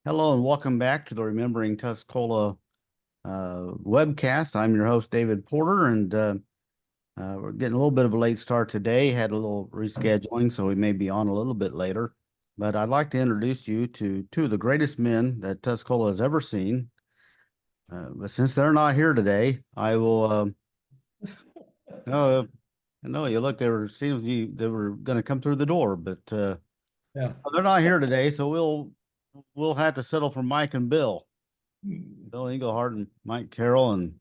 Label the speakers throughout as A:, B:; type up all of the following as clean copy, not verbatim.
A: Hello and welcome back to the Remembering Tuscola webcast. I'm your host, David Porter, and we're getting a little bit of a late start today. Had a little rescheduling, so we may be on a little bit later. But I'd like to introduce you to two of the greatest men that Tuscola has ever seen. But since they're not here today, I will. I know you look. They were seems they were going to come through the door, but
B: Yeah.
A: they're not here today, so we'll have to settle for Mike and Bill. Bill Englehardt and Mike Carroll, and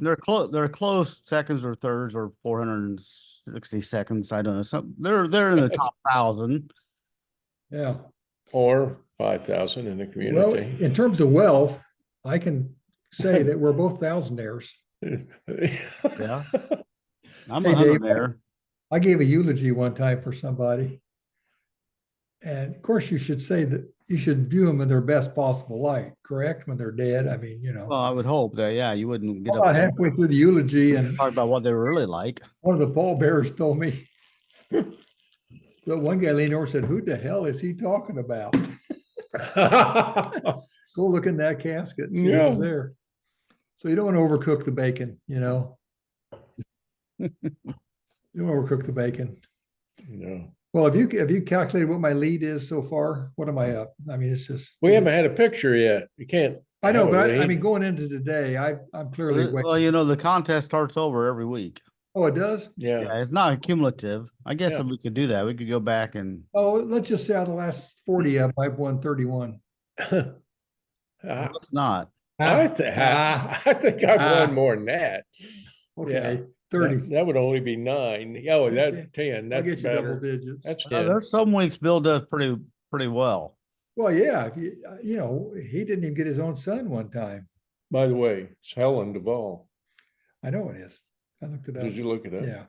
A: they're close seconds or thirds or 460 seconds. I don't know. They're in the top 1,000.
B: Yeah.
C: Or 5,000 in the
B: Well,
C: community.
B: in terms of wealth, I can say that we're both thousandaires.
A: Yeah. I'm
B: Hey,
A: a
B: Dave,
A: hundredaire.
B: I gave a eulogy one time for somebody. And of course, you should say that you should view them in their best possible light, correct? When they're dead. I mean,
A: Well, I would hope that, yeah, you wouldn't get
B: about
A: up
B: halfway through the eulogy, and
A: talk about what they were really like.
B: one of the pallbearers told me, but one guy leaned over and said, "Who the hell is he talking about?" Go look in that casket and see who's there. So you don't want to overcook the bacon, you know. You don't overcook the bacon.
C: No.
B: Well, have you calculated what my lead is so far? What am I up? I mean, it's just
C: We haven't had a picture yet. You can't.
B: I know,
C: have a
B: but I
C: lead.
B: mean, going into today, I'm clearly way.
A: Well, you know, the contest starts over every week.
B: Oh, it does?
A: Yeah,
C: Yeah.
A: it's not cumulative. I guess
C: Yeah.
A: if we could do that, we could go back and
B: Oh, let's just say out of the last 40 of them, I've won 31.
C: I,
A: it's not.
C: I think I've won more than that.
B: Okay,
C: Yeah.
B: 30.
C: That would only be 9. Oh, that's
B: Okay.
C: 10.
B: I'll
C: That's
B: get you double
C: better.
B: digits.
C: That's
A: Well,
C: 10.
A: there's some weeks Bill does pretty well.
B: Well, yeah, if you know, he didn't even get his own son one time.
C: By the way, it's Helen Duvall.
B: I know it is. I looked it up.
C: Did you look it up?
B: Yeah.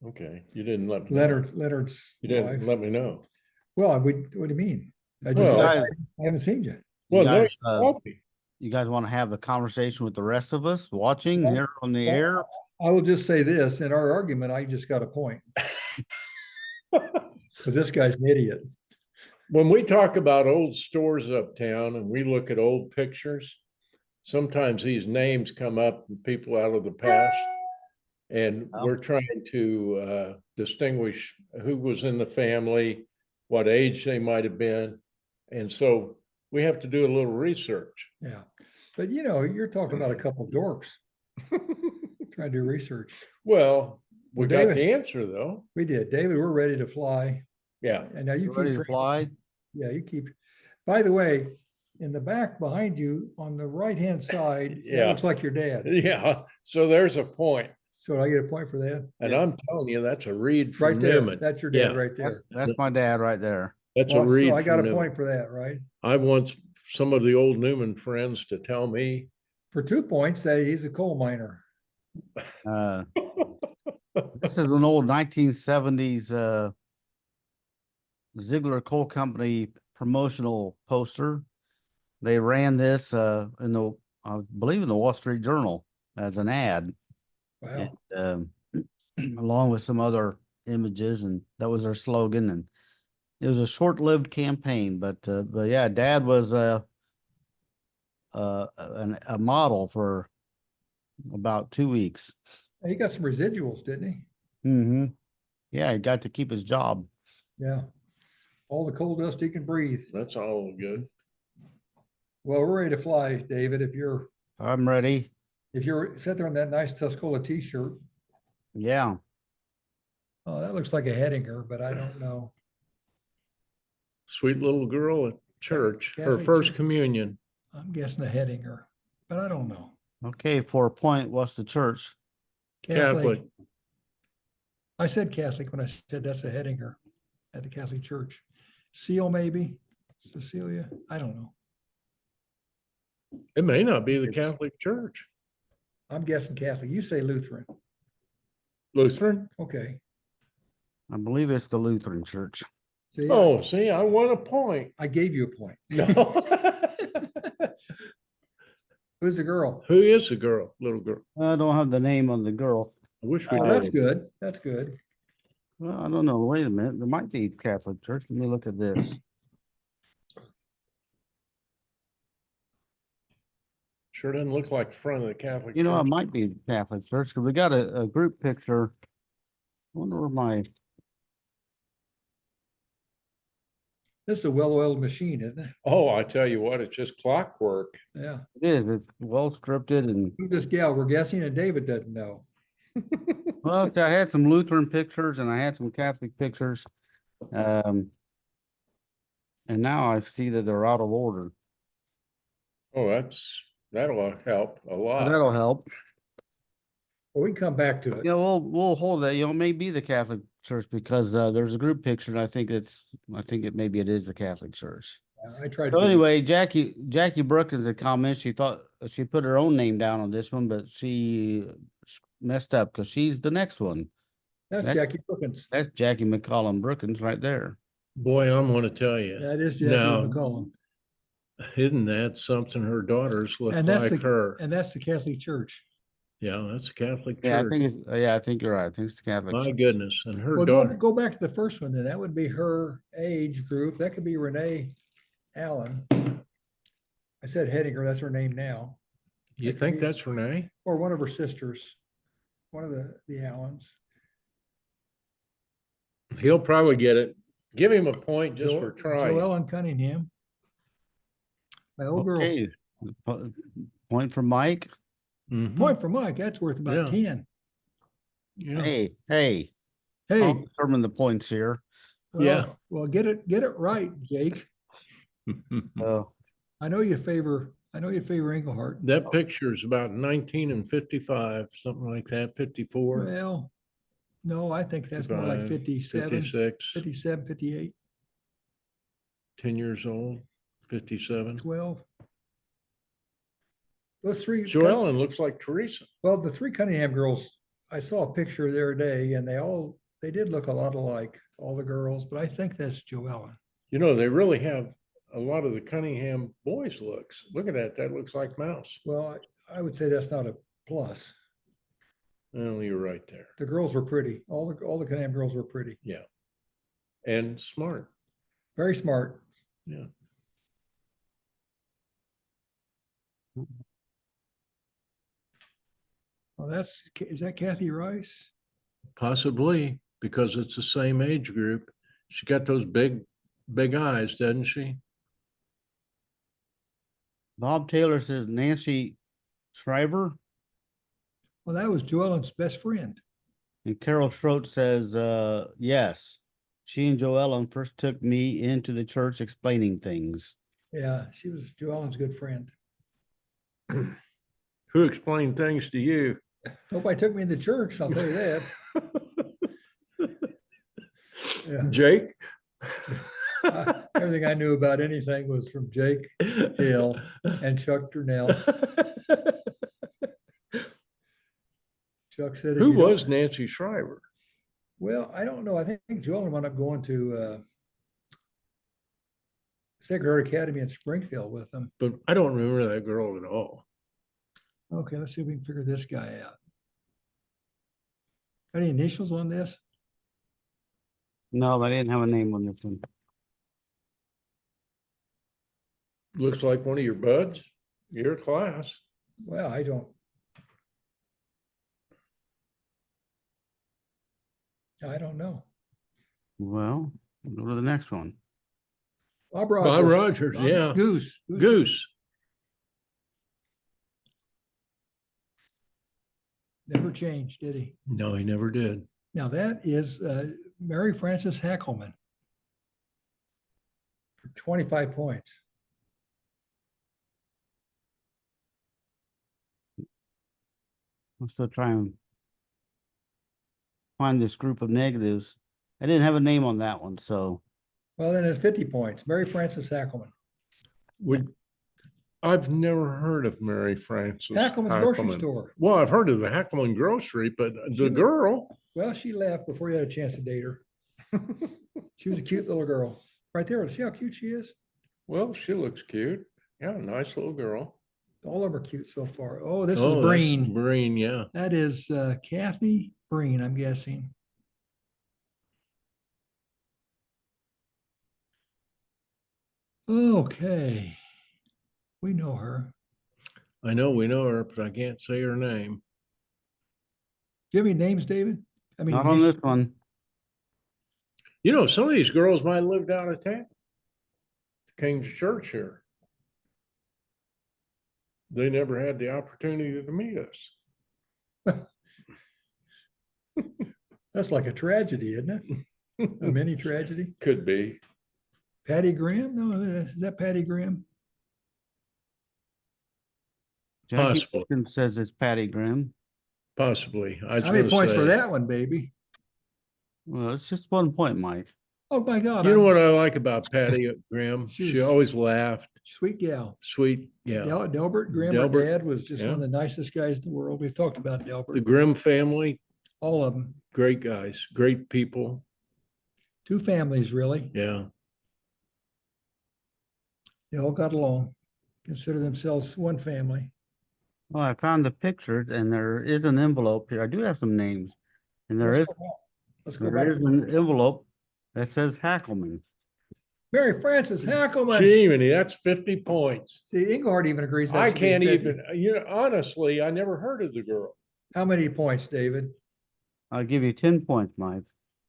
C: Okay. You didn't let me know.
B: Leonard's
C: You didn't
B: wife.
C: let me know.
B: Well, what do you mean? I just
C: Well,
A: guys,
B: I haven't seen you.
C: Well, no,
A: guys,
C: you called me.
A: you guys want to have a conversation with the rest of us watching
B: Well,
A: here on the
B: well,
A: air?
B: I will just say this, in our argument, I just got a point. Because this guy's an idiot.
C: When we talk about old stores uptown and we look at old pictures, sometimes these names come up and people out of the past. And
A: Oh.
C: we're trying to distinguish who was in the family, what age they might have been. And so we have to do a little research.
B: Yeah. But you know, you're talking about a couple of dorks trying to do research.
C: Well, we
B: Well,
C: got
B: David-
C: the answer though.
B: We did. David, we're ready to fly.
C: Yeah.
B: And now you
A: You ready
B: keep
A: to fly?
B: Yeah, you keep. By the way, in the back behind you on the right-hand side, that
C: Yeah.
B: looks like your dad.
C: Yeah. So there's a point.
B: So I get a point for that?
C: And
A: Yeah.
C: I'm telling you, that's a read from
B: Right there.
C: Newman.
B: That's your dad
C: Yeah.
B: right there.
A: That's my dad right there.
C: That's
B: Well,
C: a read
B: so I got
C: from
B: a
C: Newman.
B: point for that, right?
C: I want some of the old Newman friends to tell me.
B: For 2 points, that he's a coal miner.
A: This is an old 1970s Ziegler Coal Company promotional poster. They ran this in the, I believe, in the Wall Street Journal as an ad,
B: Wow.
A: and, along with some other images, and that was their slogan. And it was a short-lived campaign, but yeah, Dad was a model for about 2 weeks.
B: He got some residuals, didn't he?
A: Mm-hmm. Yeah, he got to keep his job.
B: Yeah. All the coal dust he can breathe.
C: That's all good.
B: Well, we're ready to fly, David. If you're
A: I'm ready.
B: sat there in that nice Tuscola t-shirt.
A: Yeah.
B: Oh, that looks like a Hettinger, but I don't know.
C: Sweet little girl at church, her
B: Catholic
C: first
B: church.
C: communion.
B: I'm guessing a Hettinger, but I don't know.
A: Okay, for a point, what's the church?
C: Catholic.
B: I said Catholic when I said that's a Hettinger at the Catholic Church. Seal, maybe? Cecilia? I don't know.
C: It may not be the Catholic Church.
B: I'm guessing Catholic. You say Lutheran.
C: Lutheran?
B: Okay.
A: I believe it's the Lutheran Church.
B: See,
C: Oh, see, I won a point.
B: I gave you a point.
C: No.
B: Who's the girl?
C: Who is the girl, little girl?
A: I don't have the name on the girl.
C: I wish we
B: Oh,
C: did.
B: that's good. That's good.
A: Well, I don't know. Wait a minute. There might be Catholic Church. Let me look at this.
C: Sure doesn't look like the front of the Catholic
A: You know, it
C: Church.
A: might be Catholic Church, because we got a group picture. I wonder where my,
B: This is a well-oiled machine, isn't it?
C: Oh, I tell you what, it's just clockwork.
B: Yeah.
A: it is, it's well scripted and,
B: Who's this gal? We're guessing, and David doesn't know.
A: well, okay, I had some Lutheran pictures and I had some Catholic pictures. Um, and now I see that they're out of order.
C: Oh, that'll help a
A: But
C: lot.
A: that'll help.
B: Well, we can come back to it.
A: Yeah, we'll hold that. You know, it may be the Catholic Church because there's a group picture, and I think maybe it is the Catholic Church.
B: I tried
A: So
B: to.
A: anyway, Jackie Brookins had comments. She thought she put her own name down on this one, but she messed up because she's the next one.
B: That's
A: that-
B: Jackie Brookins.
A: That's Jackie McCollum Brookins right there.
C: Boy, I'm gonna tell you,
B: That is Jackie
C: Now,
B: McCollum.
C: isn't that something? Her daughters look
B: And that's
C: like her.
B: And that's the Catholic Church.
C: Yeah, that's a Catholic
A: Yeah, I
C: church.
A: think it's. Yeah, I think you're right. I think it's the Catholic.
C: My
A: Church.
C: goodness, and her
B: Well,
C: daughter.
B: go back to the first one then. That would be her age group. That could be Renee Allen. I said Hedinger, that's her name now.
C: You
B: that
C: think
B: could be-
C: that's Renee?
B: Or one of her sisters, one of the Allens.
C: He'll probably get it. Give him a point just
B: Jo-
C: for trying.
B: Joellen Cunningham. My old girl.
A: Okay. Point for Mike.
C: Mhm.
B: Point for Mike, that's worth about
C: Yeah.
B: 10.
C: Yeah.
A: Hey,
B: Hey,
A: I'll determine the points here.
C: Yeah.
B: well, get it right, Jake. I know you favor Engelhardt.
C: That picture is about 19 and 55, something like that, 54,
B: Well, no, I think that's more like
C: 55,
B: 57,
C: 56,
B: 57, 58,
C: 10 years old, 57.
B: 12. Those three.
C: Joellen looks like Teresa.
B: Well, the three Cunningham girls, I saw a picture the other day and they did look a lot alike, all the girls, but I think that's Joellen.
C: You know, they really have a lot of the Cunningham boys looks. Look at that. That looks like Mouse.
B: Well, I would say that's not a plus.
C: Oh, you're right there.
B: The girls were pretty. All the Cunningham girls were pretty.
C: Yeah. And smart.
B: Very smart.
C: Yeah.
B: Well, is that Kathy Rice?
C: Possibly because it's the same age group. She got those big eyes, doesn't she?
A: Bob Taylor says Nancy Shriver,
B: Well, that was Joellen's best friend.
A: and Carol Schroet says, yes. She and Joellen first took me into the church explaining things.
B: Yeah, she was Joellen's good friend.
C: Who explained things to you?
B: Nobody took me to church, I'll tell you that. Yeah.
C: Jake?
B: Everything I knew about anything was from Jake Hill and Chuck Turnell. Chuck said. if
C: Who
B: you don't-
C: was Nancy Shriver?
B: Well, I don't know. I think Joellen wound up going to Sacred Heart Academy in Springfield with them.
C: But I don't remember that girl at all.
B: Okay, let's see if we can figure this guy out. Any initials on this?
A: No, I didn't have a name on this one.
C: Looks like one of your buds, your class.
B: Well, I don't. I don't know.
A: Well, we'll go to the next one.
B: Bob Rogers.
C: Bob Rogers, yeah.
B: Goose.
C: Goose.
B: Never changed, did he?
C: No, he never did.
B: Now that is Mary Frances Hackelman for 25 points.
A: I'm still trying to find this group of negatives. I didn't have a name on that one, so
B: Well, then it's 50 points. Mary Frances Hackelman.
C: I've never heard of Mary Frances.
B: Hackelman's grocery
C: Hackelman.
B: store.
C: Well, I've heard of the Hackelman grocery, but
B: She
C: the
B: was-
C: girl,
B: Well, she left before you had a chance to date her. She was a cute little girl. Right there. See how cute she is?
C: well, she looks cute. Yeah, nice little girl.
B: All of them are cute so far. Oh, this
C: Oh,
B: is
C: that's
B: Breen.
C: Breen, yeah.
B: That is Kathy Breen, I'm guessing. Okay. We know her.
C: I know we know her, but I can't say her name.
B: Do you have any names, David? I mean,
A: Not on this one.
C: You know, some of these girls might have lived out of town. Came to church here. They never had the opportunity to meet us.
B: that's like a tragedy, isn't it? A mini tragedy.
C: Could be.
B: Patty Graham? No, is that Patty Graham?
A: Jackie
C: Possible.
A: Wilkins says it's Patty Grimm.
C: Possibly. I was
B: How many
C: gonna
B: points for
C: say,
B: that one, baby?
A: Well, it's just 1 point, Mike.
B: Oh my God.
C: you know what I like about Patty Graham?
B: She
C: She
B: was-
C: always laughed.
B: Sweet gal.
C: Sweet. Yeah.
B: Delbert Grimm, her
C: Delbert,
B: dad, was just one of
C: yeah.
B: the nicest guys in the world. We've talked about
C: The
B: Delbert,
C: Grimm family,
B: all of them.
C: great guys, great people.
B: Two families, really.
C: Yeah.
B: They all got along, consider themselves one family.
A: Well, I found the pictures and there is an envelope here. I do have some names. And there
B: Let's go back.
A: is an envelope that says Hackelman.
B: Mary Frances Hackelman.
C: Gee, that's 50 points.
B: See, Engelhardt even agrees. that
C: I
B: should be
C: can't
B: 50.
C: even, you know, honestly, I never heard of the girl.
B: How many points, David?
A: I'll give you 10 points, Mike.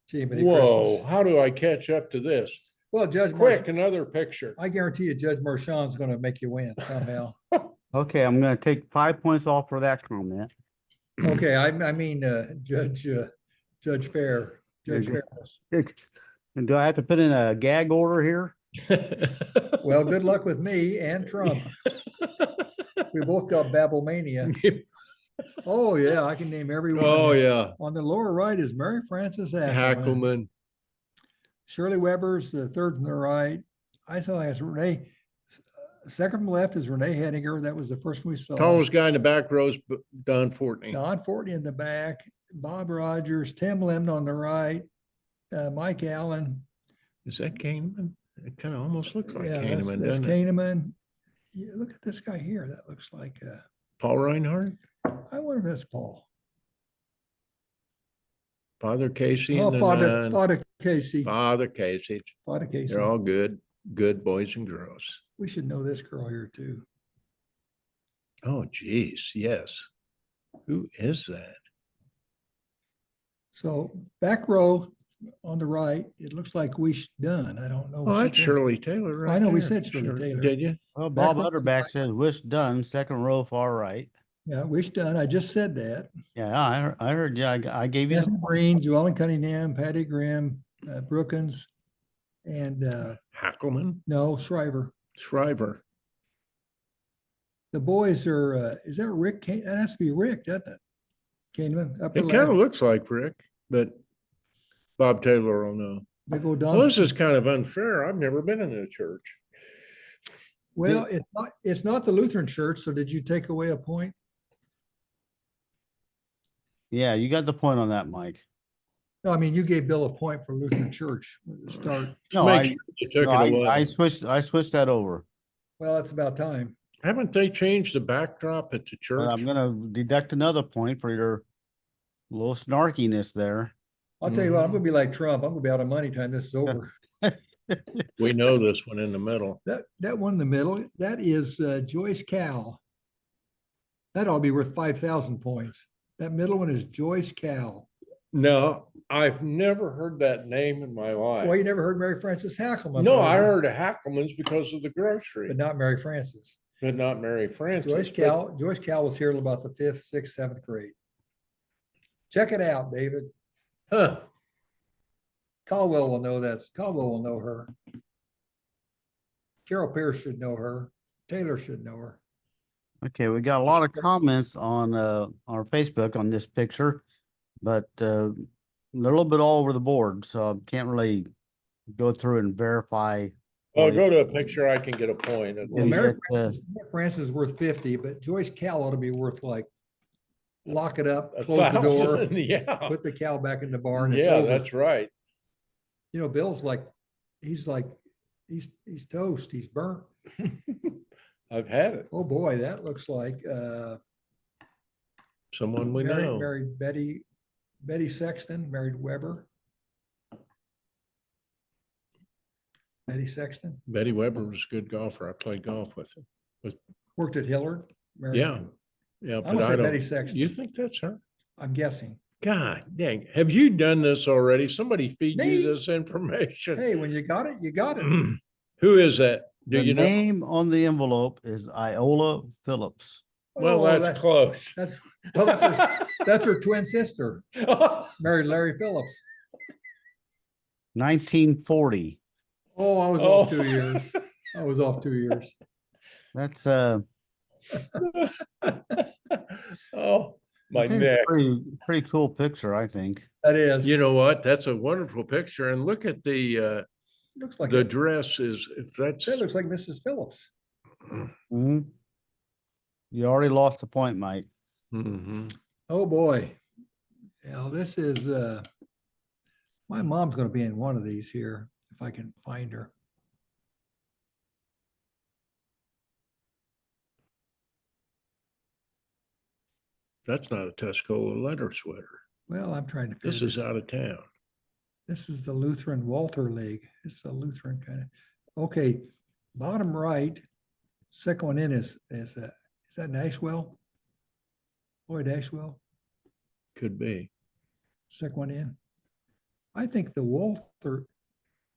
B: Gee, many
C: Whoa,
B: Christmas.
C: how do I catch up to this?
B: Well, Judge
C: Quick,
B: Marsh,
C: another picture.
B: I guarantee you Judge Marchand's gonna make you win somehow.
A: Okay, I'm gonna take 5 points off for that comment.
B: Okay, I mean, Judge Fair, Judge
A: Okay.
B: Fairness.
A: And do I have to put in a gag order here?
B: Well, good luck with me and Trump. We both got Babelmania. Oh, yeah, I can name everyone.
C: Oh, yeah.
B: On the lower right is Mary Frances Hackelman.
C: Hackelman.
B: Shirley Weber's the third from the right. I saw as Renee. Second from left is Renee Hedinger. That was the first one we saw.
C: Tallest guy in the back row is Don Fortney.
B: Don Fortney in the back. Bob Rogers, Tim Lemon on the right. Mike Allen.
C: Is that Kahneman? It kind of almost looks like
B: Yeah,
C: Kahneman,
B: that's
C: doesn't it?
B: Kahneman. Yeah, look at this guy here. That looks like.
C: Paul Reinhardt,
B: I wonder if that's Paul.
C: Father Casey,
B: Oh,
C: and the
B: Father
C: nun.
B: Father Casey.
C: Father Casey.
B: Father Casey.
C: They're all good boys and girls.
B: We should know this girl here too.
C: Oh, geez, yes. Who is that?
B: So back row on the right, it looks like Wish Dunn. I don't know.
C: Oh, that's
B: She-
C: Shirley Taylor, right?
B: I know, we
C: there.
B: said Shirley Taylor.
C: Did you?
A: Well, Bob
B: Back row to the
A: Utterback
B: right.
A: says Wish Dunn, second row, far right.
B: Yeah, Wish Dunn. I just said that.
A: Yeah, I heard you. I gave you.
B: Anthony Breen, Joellen Cunningham, Patty Graham, Brookins, and
C: Hackelman,
B: no, Shriver.
C: Shriver.
B: The boys are, is that Rick? That has to be Rick, doesn't it? Kahneman, upper
C: It kind of
B: left.
C: looks like Rick, but Bob Taylor will know.
B: Big old
C: Well,
B: Don.
C: this is kind of unfair. I've never been in a church.
B: Well, it's not the Lutheran church. So did you take away a point?
A: Yeah, you got the point on that, Mike.
B: No, I mean, you gave Bill a point for Lutheran church at the start.
A: No,
C: Make
A: I,
C: sure you took
A: no,
C: it away.
A: I switched that over.
B: Well, it's about time.
C: Haven't they changed the backdrop at the
A: But
C: church?
A: I'm gonna deduct another point for your little snarkiness there.
B: I'll tell you what, I'm
C: Mhm.
B: gonna be like Trump. I'm gonna be out of money time this is over.
C: We know this one in the middle.
B: That one in the middle, that is Joyce Cal. That ought to be worth 5,000 points. That middle one is Joyce Cal.
C: No, I've never heard that name in my life.
B: Well, you never heard Mary Frances Hackelman.
C: No,
B: have
C: I
B: you?
C: heard of Hackelman's because of the grocery,
B: But not Mary Frances.
C: but not Mary Frances.
B: Joyce
C: but-
B: Cal was here till about the 5th, 6th, 7th grade. Check it out, David.
C: Huh.
B: Caldwell will know that. Caldwell will know her. Carol Pierce should know her. Taylor should know her.
A: Okay, we got a lot of comments on our Facebook on this picture, but they're a little bit all over the board, so I can't really go through and verify.
C: Well, go to a picture, I can get a point.
B: Well,
A: Yeah,
B: Mary
A: that's,
B: Frances is worth 50, but Joyce Cal ought to be worth like, lock it up,
C: A
B: close the door,
C: 1,000, Yeah,
B: put the cow back in the barn. It's
C: yeah,
B: over.
C: that's right.
B: You know, Bill's like, he's toast. He's burnt.
C: I've had it.
B: Oh, boy, that looks like
C: Someone we know.
B: married Betty Sexton, married Weber. Betty Sexton
C: Betty Weber was a good golfer. I played golf with him.
B: worked at Hillard. married.
C: Yeah. Yeah,
B: I'm
C: but
B: gonna
C: I
B: say
C: don't.
B: Betty Sexton.
C: You think that's her?
B: I'm guessing.
C: God dang, have you done this already? Somebody feed
B: Me?
C: you this information.
B: Hey, when you got it, you got it.
C: Who is that? Do
A: The
C: you know?
A: name on the envelope is Iola Phillips.
C: Well,
B: Oh,
C: that's close.
B: That's her twin sister, married Larry Phillips.
A: 1940.
B: Oh, I was off 2 years. I was off 2 years.
A: That's
C: Oh, my
A: I think it's
C: neck.
A: a pretty cool picture, I think.
B: That is.
C: You know what? That's a wonderful picture. And look at the
B: looks like
C: the dress is, if that's,
B: that looks like Mrs. Phillips.
A: Mhm. You already lost the point, Mike.
C: Mhm.
B: Oh, boy. Yeah, this is my mom's gonna be in one of these here, if I can find her.
C: That's not a Tuscola letter sweater.
B: Well, I'm trying to figure
C: This is out of town.
B: This is the Lutheran Walther League. It's a Lutheran kind of. Okay, bottom right, second one in is that Nashwell? Lloyd Ashwell,
C: Could be.
B: second one in. I think the Walther,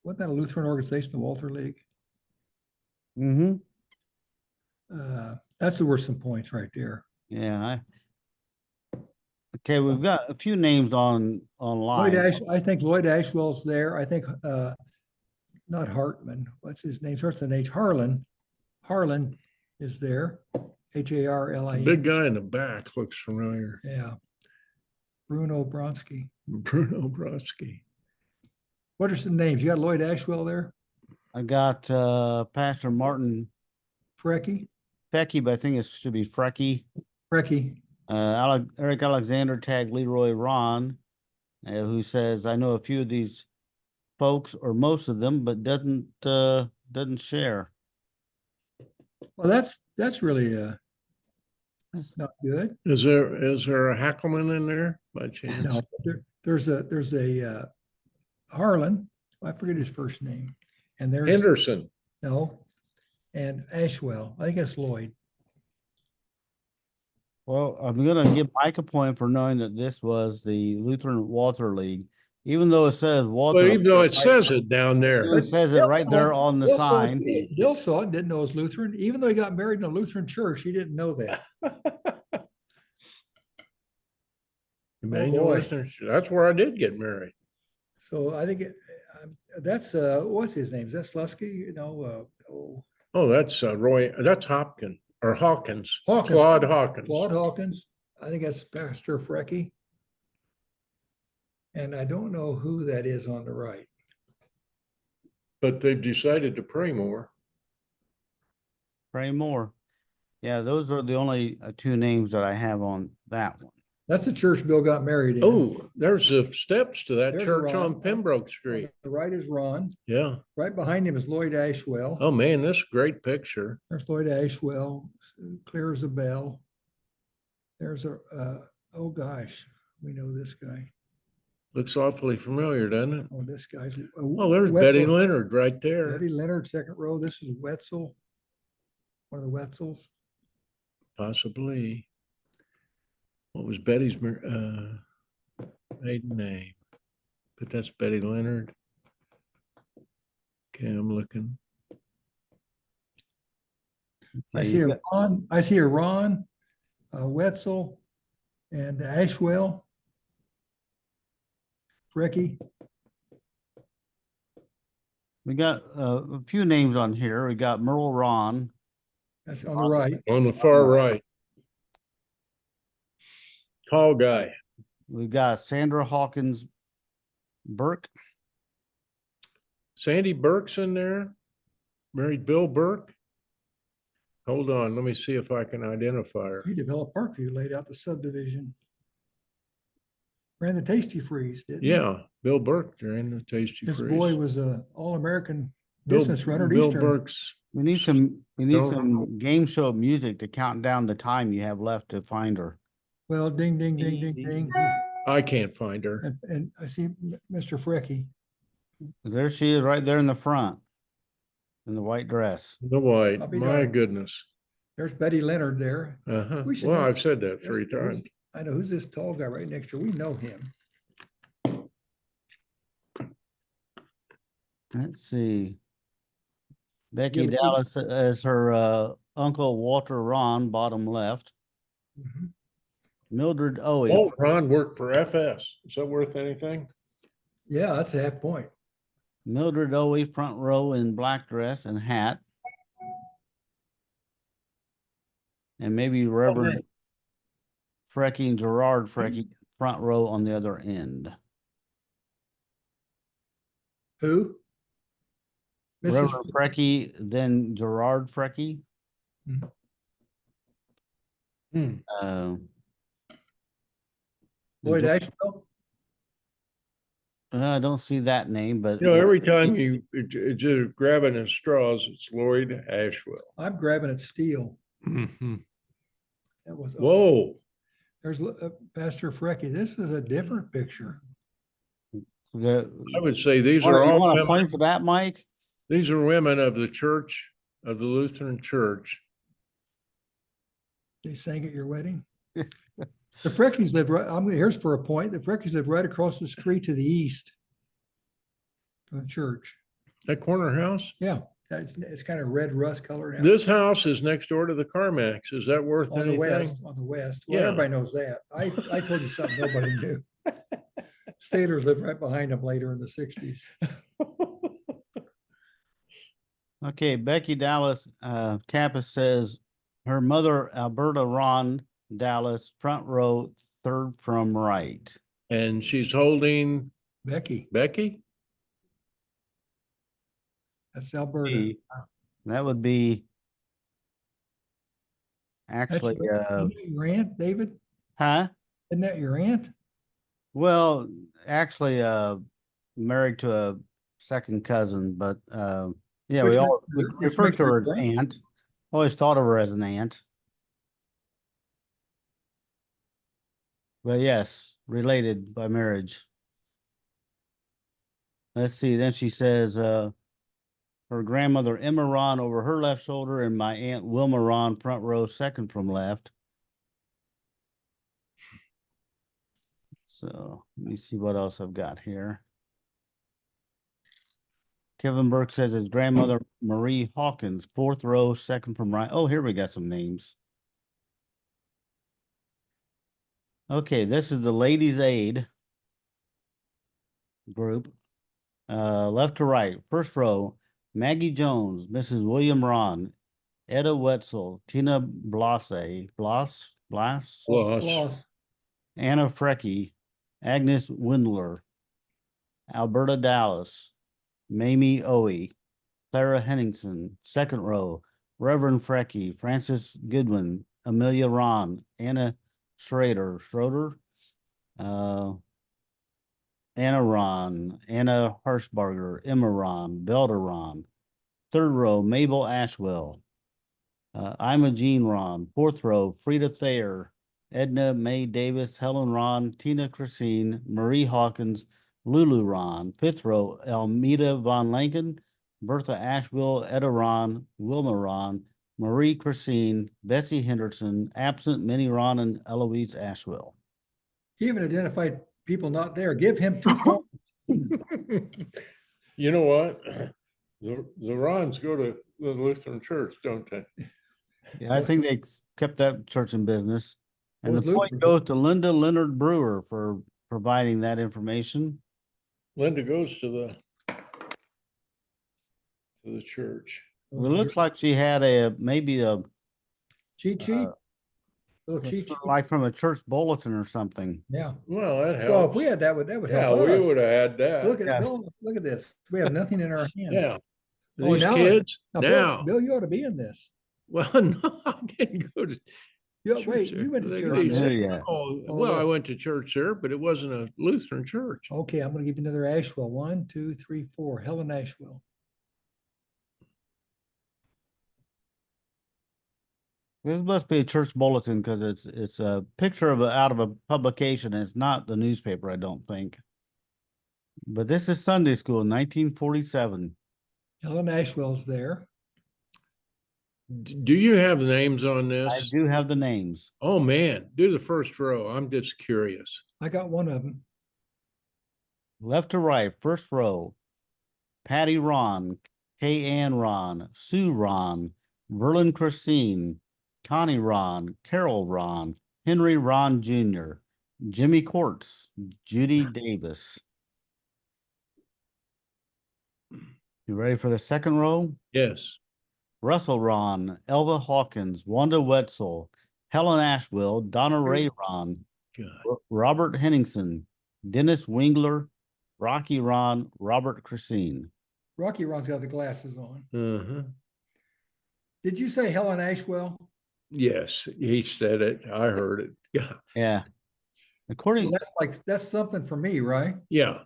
B: wasn't that a Lutheran organization, the Walther League?
A: Mm-hmm.
B: That's worth some points right there.
A: Yeah. Okay, we've got a few names online.
B: I think Lloyd Ashwell's there. I think not Hartman. What's his name? Starts with an H. Harlan. Harlan is there. Harlin.
C: Big guy in the back looks familiar.
B: Yeah. Bruno Bronsky.
C: Bruno Brodsky.
B: What are some names? You got Lloyd Ashwell there?
A: I got Pastor Martin
B: Frecky?
A: Fecky, but I think it should be Frecky.
B: Frecky.
A: Eric Alexander tagged Leroy Ron, who says, I know a few of these folks or most of them, but doesn't share.
B: Well, that's really not good.
C: Is there a Hackelman in there by chance?
B: No, there's a Harlan. I forget his first name. And there's
C: Henderson.
B: no, and Ashwell. I think that's Lloyd.
A: Well, I'm going to give Mike a point for knowing that this was the Lutheran Walther League, even though it says Walther.
C: Well, even though it says it down there.
A: It says it right there on the sign.
B: Bill saw it, didn't know it was Lutheran. Even though he got married in a Lutheran church, he didn't know that.
C: Emmanuel
B: boy.
C: Listener, that's where I did get married.
B: So I think that's what's his name? Is that Slusky?
C: Oh, that's Roy. That's Hopkins or Hawkins.
B: Hawkins.
C: Claude Hawkins.
B: Claude Hawkins. I think that's Pastor Frecky. And I don't know who that is on the right.
C: But they've decided to pray more.
A: Pray more. Yeah, those are the only two names that I have on that one.
B: That's the church Bill got married in.
C: Oh, there's the steps to that
B: There's
C: church
B: Ron.
C: on Pembroke
B: On
C: Street.
B: the right is Ron.
C: Yeah.
B: Right behind him is Lloyd Ashwell.
C: Oh man, this is a great picture.
B: There's Lloyd Ashwell, clear as a bell. There's oh gosh, we know this guy.
C: Looks awfully familiar, doesn't it?
B: Oh, this guy's.
C: Oh, there's
B: Wetzel.
C: Betty Leonard right there.
B: Betty Leonard, second row. This is Wetzel, one of the Wetzels.
C: Possibly. What was Betty's maiden name? But that's Betty Leonard. Okay, I'm looking.
B: I see a Ron. I see a Ron, Wetzel, and Ashwell. Ricky.
A: We got a few names on here. We got Merle Ron.
B: That's on the right.
C: On the far right. Tall guy.
A: We've got Sandra Hawkins Burke.
C: Sandy Burke's in there. Married Bill Burke. Hold on, let me see if I can identify her.
B: He developed Parkview, laid out the subdivision. Ran the Tasty Freeze, didn't he?
C: Yeah, Bill Burke during the Tasty
B: His
C: Freeze.
B: boy was a all-American
C: Bill-
B: business runner at
C: Bill
B: Eastern.
C: Burke's.
A: We need
C: Don't-
A: some game show music to count down the time you have left to find her.
B: Well, ding, ding, ding, ding, ding.
C: I can't find her.
B: And I see Mr. Frecky.
A: There she is right there in the front in the white dress.
C: The white,
B: I'll be
C: my
B: darned.
C: goodness.
B: There's Betty Leonard there.
C: Uh-huh.
B: We should
C: Well,
B: know-
C: I've said that
B: That's-
C: 3
B: who's-
C: times.
B: I know, who's this tall guy right next to her? We know him.
A: Let's see. Becky
B: have a-
A: Dallas as her uncle Walter Ron, bottom left.
B: Mhm.
A: Mildred Owe.
C: Oh, Ron worked for FS. Is that worth anything?
B: Yeah, that's a half point.
A: Mildred Owe, front row in black dress and hat. And maybe Reverend Frecky and Gerard Frecky, front row on the other end.
B: Who? Mrs.
A: Reverend Frecky, then Gerard Frecky.
C: Hmm.
B: Lloyd Asheville?
A: I don't see that name, but
C: You know, every time you just grabbing at straws, it's Lloyd Asheville.
B: I'm grabbing at Steele.
C: Mhm.
B: That was.
C: Whoa.
B: There's Pastor Frecky. This is a different picture.
C: I would say these
A: you
C: are all
A: want to
C: women.
A: point for that, Mike?
C: These are women of the church, of the Lutheran Church.
B: They sang at your wedding. The Freckies live right, here's for a point. The Freckies live right across the street to the east from the church.
C: That corner house?
B: Yeah, it's kind of red rust color now.
C: This house is next door to the Carmax. Is that worth
B: On the
C: anything?
B: west, on the west. Well,
C: Yeah.
B: everybody knows that. I told you something nobody knew. Staters lived right behind them later in the 60s.
A: Okay, Becky Dallas Kappas says her mother, Alberta Ron Dallas, front row, third from right.
C: And she's holding
B: Becky,
C: Becky?
B: that's Alberta.
A: Be- That would be actually,
B: Isn't that your aunt, David?
A: huh?
B: Isn't that your aunt?
A: Well, actually, married to a second cousin, but yeah,
B: Which
A: we
B: makes
A: all
B: her- which
A: refer
B: makes
A: to
B: her
A: her as
B: grand-
A: aunt. Always thought of her as an aunt. But yes, related by marriage. Let's see. Then she says, her grandmother Emma Ron over her left shoulder, and my aunt Wilma Ron front row, second from left. So let me see what else I've got here. Kevin Burke says his grandmother Marie Hawkins, fourth row, second from right. Oh, here we got some names. Okay, this is the Ladies' Aid group. Left to right, first row, Maggie Jones, Mrs. William Ron, Etta Wetzel, Tina Bloss,
B: Loss.
A: Anna Frecky, Agnes Windler, Alberta Dallas, Mamie Owe, Clara Henningsen, second row, Reverend Frecky, Francis Goodwin, Amelia Ron, Anna Schroeder, Anna Ron, Anna Harshbarger, Emma Ron, Belda Ron. Third row, Mabel Ashwell, Ima Jean Ron. Fourth row, Frida Thayer, Edna Mae Davis, Helen Ron, Tina Christine, Marie Hawkins, Lulu Ron. Fifth row, Elmida Von Lanken, Bertha Ashwell, Etta Ron, Wilma Ron, Marie Christine, Bessie Henderson, absent Minnie Ron, and Eloise Ashwell.
B: He even identified people not there. Give him 2 points.
C: You know what? The Rons go to the Lutheran Church, don't they?
A: Yeah, I think they kept that church in business. And
B: Those
A: the point
B: Lutherans-
A: goes to Linda Leonard Brewer for providing that information.
C: Linda goes to the church.
A: Well, it looks like she had maybe a
B: Cheat sheet? Little cheat sheet?
A: like from a church bulletin or something.
B: Yeah.
C: Well, that helps.
B: Well, if we had that, that would
C: Yeah,
B: help
C: we
B: us.
C: would have had that.
B: Look at,
A: Yeah.
B: Bill, look at this. We have nothing in our hands.
C: Yeah.
B: Oh,
C: These
B: now-
C: kids,
B: Now,
C: now.
B: Bill, you ought to be in this.
C: Well, no, I didn't go to.
B: Wait,
C: church
B: you went to
C: there.
B: church.
C: They
A: There
C: said-
A: you go.
C: Oh,
B: Oh,
C: well, I
B: look.
C: went to church there, but it wasn't a Lutheran church.
B: Okay, I'm gonna give you another Ashwell. 1, 2, 3, 4. Helen Ashwell.
A: This must be a church bulletin because it's a picture of out of a publication. And it's not the newspaper, I don't think. But this is Sunday school, 1947.
B: Helen Ashwell's there.
C: Do you have the names on
A: I
C: this?
A: do have the names.
C: Oh, man, do the first row. I'm just curious.
B: I got one of them.
A: Left to right, first row. Patty Ron, Kay Ann Ron, Sue Ron, Verlin Christine, Connie Ron, Carroll Ron, Henry Ron Jr., Jimmy Quartz, Judy Davis. You ready for the second row?
C: Yes.
A: Russell Ron, Elva Hawkins, Wanda Wetzel, Helen Ashwell, Donna Ray Ron,
C: God.
A: Robert Henningsen, Dennis Wingler, Rocky Ron, Robert Christine.
B: Rocky Ron's got the glasses on.
C: Uh-huh.
B: Did you say Helen Ashwell?
C: Yes, he said it. I heard it. Yeah.
A: Yeah.
B: So
A: According,
B: that's something for me, right?
C: Yeah.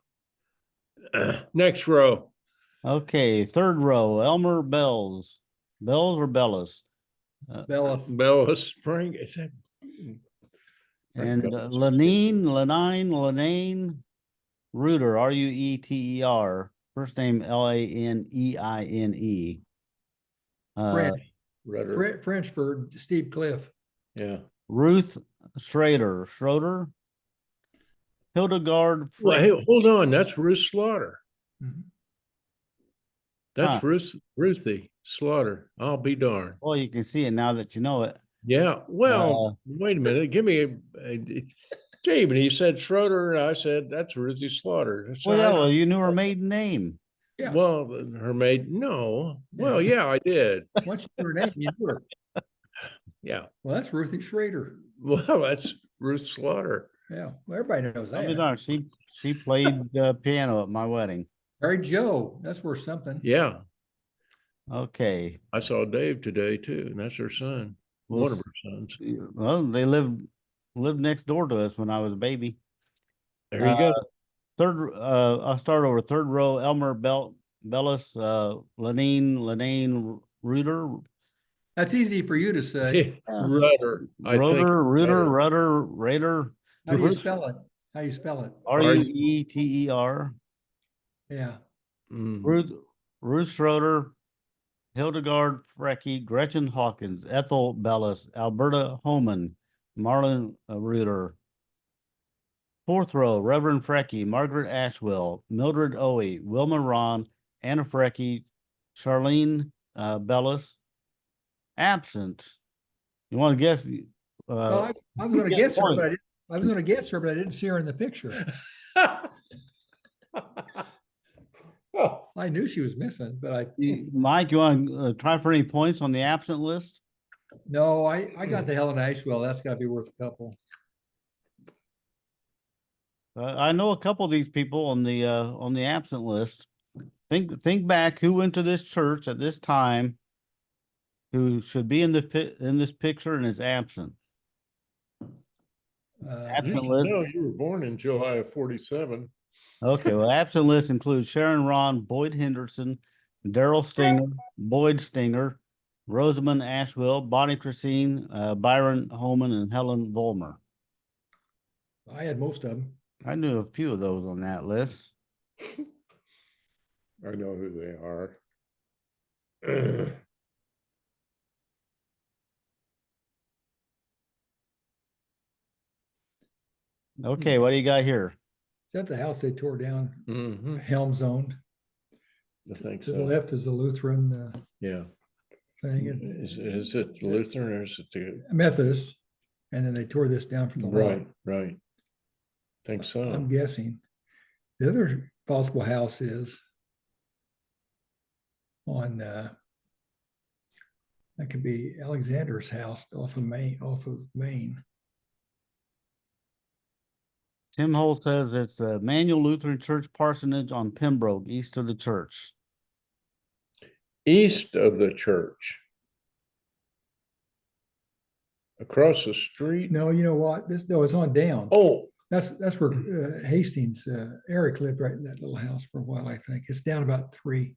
C: Next row.
A: okay, third row, Elmer Bells. Bells or Bellis?
B: Bellis.
C: Bella Spring. Is that?
A: And
C: Bellis.
A: Lenane Reuter, Rueter. First name Laneine.
B: French.
C: Rudder.
B: French for Steve Cliff.
C: Yeah.
A: Ruth Schroeder. Hildegard.
C: Well, hey, hold on. That's Ruth Slaughter.
B: Mhm.
C: That's
A: Huh.
C: Ruthie Slaughter. I'll be darned.
A: Well, you can see it now that you know it.
C: Yeah. Well, wait a minute. Give me Dave, and he said Schroeder, and I said that's Ruthie Slaughter. That's
A: Well, yeah,
C: I-
A: well, you knew her maiden name.
B: Yeah.
C: Well, her maid. No. Well, yeah, I did.
B: Once you knew her name, you knew her.
C: Yeah.
B: Well, that's Ruthie Schrader.
C: Well, that's Ruth Slaughter.
B: Yeah. Well, everybody knows
A: I'll be
B: that.
A: darned, she played piano at my wedding.
B: Mary Joe. That's worth something.
C: Yeah.
A: Okay.
C: I saw Dave today too, and that's her son.
A: Well,
C: One of her sons.
A: Well, they lived next door to us when I was a baby.
C: There you go.
A: I'll start over. Third row, Elmer Bellis, Lenane Reuter,
B: That's easy for you to say.
C: Rudder. I think
A: Raider.
B: How do you spell it? How do you spell it?
A: Rueter.
B: Yeah.
C: Mm.
A: Ruth Schroeder, Hildegard Frecky, Gretchen Hawkins, Ethel Bellis, Alberta Homan, Marlon Reuter. Fourth row, Reverend Frecky, Margaret Ashwell, Mildred Owie, Wilma Ron, Anna Frecky, Charlene Bellis. Absent. You want to guess?
B: Well, I was going to
A: get
B: guess her,
A: point.
B: but I was going to guess her, but I didn't see her in the picture.
C: Oh,
B: I knew she was missing, but
A: Mike, you want to try for any points on the absent list?
B: no, I got the Helen Ashwell. That's got to be worth a couple.
A: I know a couple of these people on the absent list. Think back who went to this church at this time, who should be in this picture and is absent.
C: you
A: Absent
C: should
A: list.
C: know you were born in July of 47.
A: Okay, well, absent list includes Sharon Ron, Boyd Henderson, Daryl Stinger, Boyd Stinger, Rosamond Ashwell, Bonnie Christine, Byron Holman, and Helen Volmer.
B: I had most of them.
A: I knew a few of those on that list.
C: I know who they are.
A: Okay, what do you got here?
B: Is that the house they tore down?
C: Mhm.
B: Helms owned.
C: I think
B: To the
C: so.
B: left is a Lutheran
C: Yeah.
B: thing, and
C: Is it Lutheran or is it the
B: Methodist, and then they tore this down for the lot.
C: right? Think so.
B: I'm guessing. The other possible house is on that could be Alexander's house off of Maine.
A: Tim Holt says it's the Manual Lutheran Church Parsonage on Pembroke, east of the church.
C: East of the church. Across the street.
B: No, you know what? No, it's on down.
C: Oh,
B: That's where Hastings, Eric lived right in that little house for a while, I think. It's down about 3.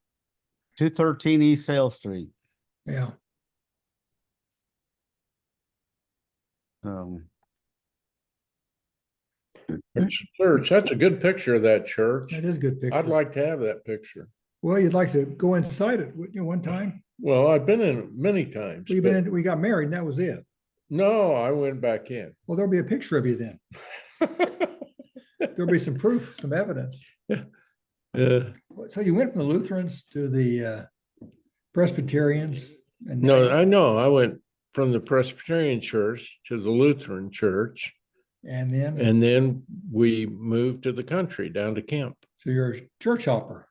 A: 213 East Sale Street.
B: Yeah.
C: church. That's a good picture of that church.
B: That is a good picture.
C: I'd like to have that picture.
B: Well, you'd like to go inside it, wouldn't you, one time?
C: Well, I've been in it many times.
B: We
C: but
B: we got married and that was it.
C: No, I went back in.
B: Well, there'll be a picture of you then. There'll be some proof, some evidence. So you went from the Lutherans to the Presbyterians and now
C: No, I know. I went from the Presbyterian church to the Lutheran church,
B: and then
C: and then we moved to the country down to Kemp.
B: so you're a church hopper.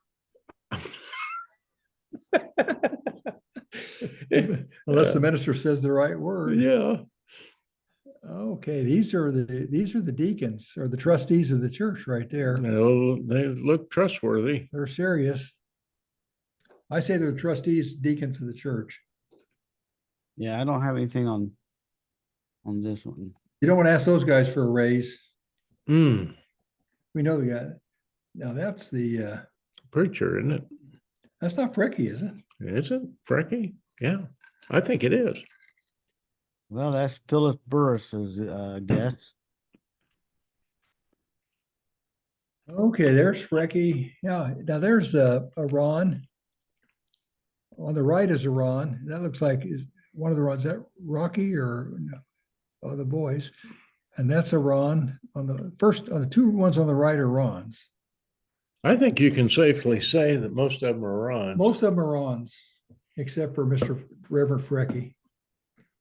B: Unless the minister says the right word.
C: Yeah.
B: Okay, these are the deacons or the trustees of the church right there.
C: No, they look trustworthy.
B: They're serious. I say they're trustees, deacons of the church.
A: Yeah, I don't have anything on this one.
B: You don't want to ask those guys for a raise.
C: Mm,
B: We know the guy. Now that's the
C: preacher, isn't it?
B: that's not Frecky, is it?
C: Is it Frecky? Yeah, I think it is.
A: Well, that's Philip Burris's guess.
B: Okay, there's Frecky. Yeah, now there's a Ron. On the right is a Ron. That looks like is one of the Rons. Is that Rocky or no? Oh, the boys. And that's a Ron. On the two ones on the right are Rons.
C: I think you can safely say that most of them are Rons.
B: Most of them are Rons, except for Mr. Reverend Frecky.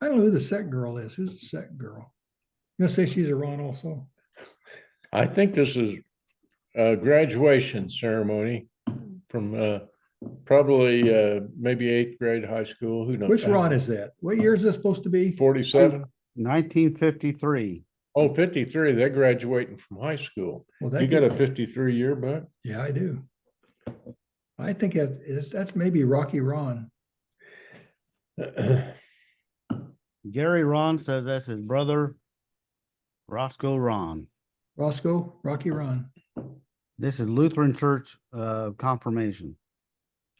B: I don't know who the second girl is. Who's the second girl? You gonna say she's a Ron also?
C: I think this is a graduation ceremony from probably maybe 8th grade high school. Who knows?
B: Which Ron is that? What year is this supposed to be?
C: 47?
A: 1953.
C: Oh, 53. They're graduating from high school.
B: Well,
C: You got a 53 yearbook?
B: Yeah, I do. I think that's maybe Rocky Ron.
A: Gary Ron says that's his brother, Roscoe Ron.
B: Rocky Ron.
A: This is Lutheran Church confirmation.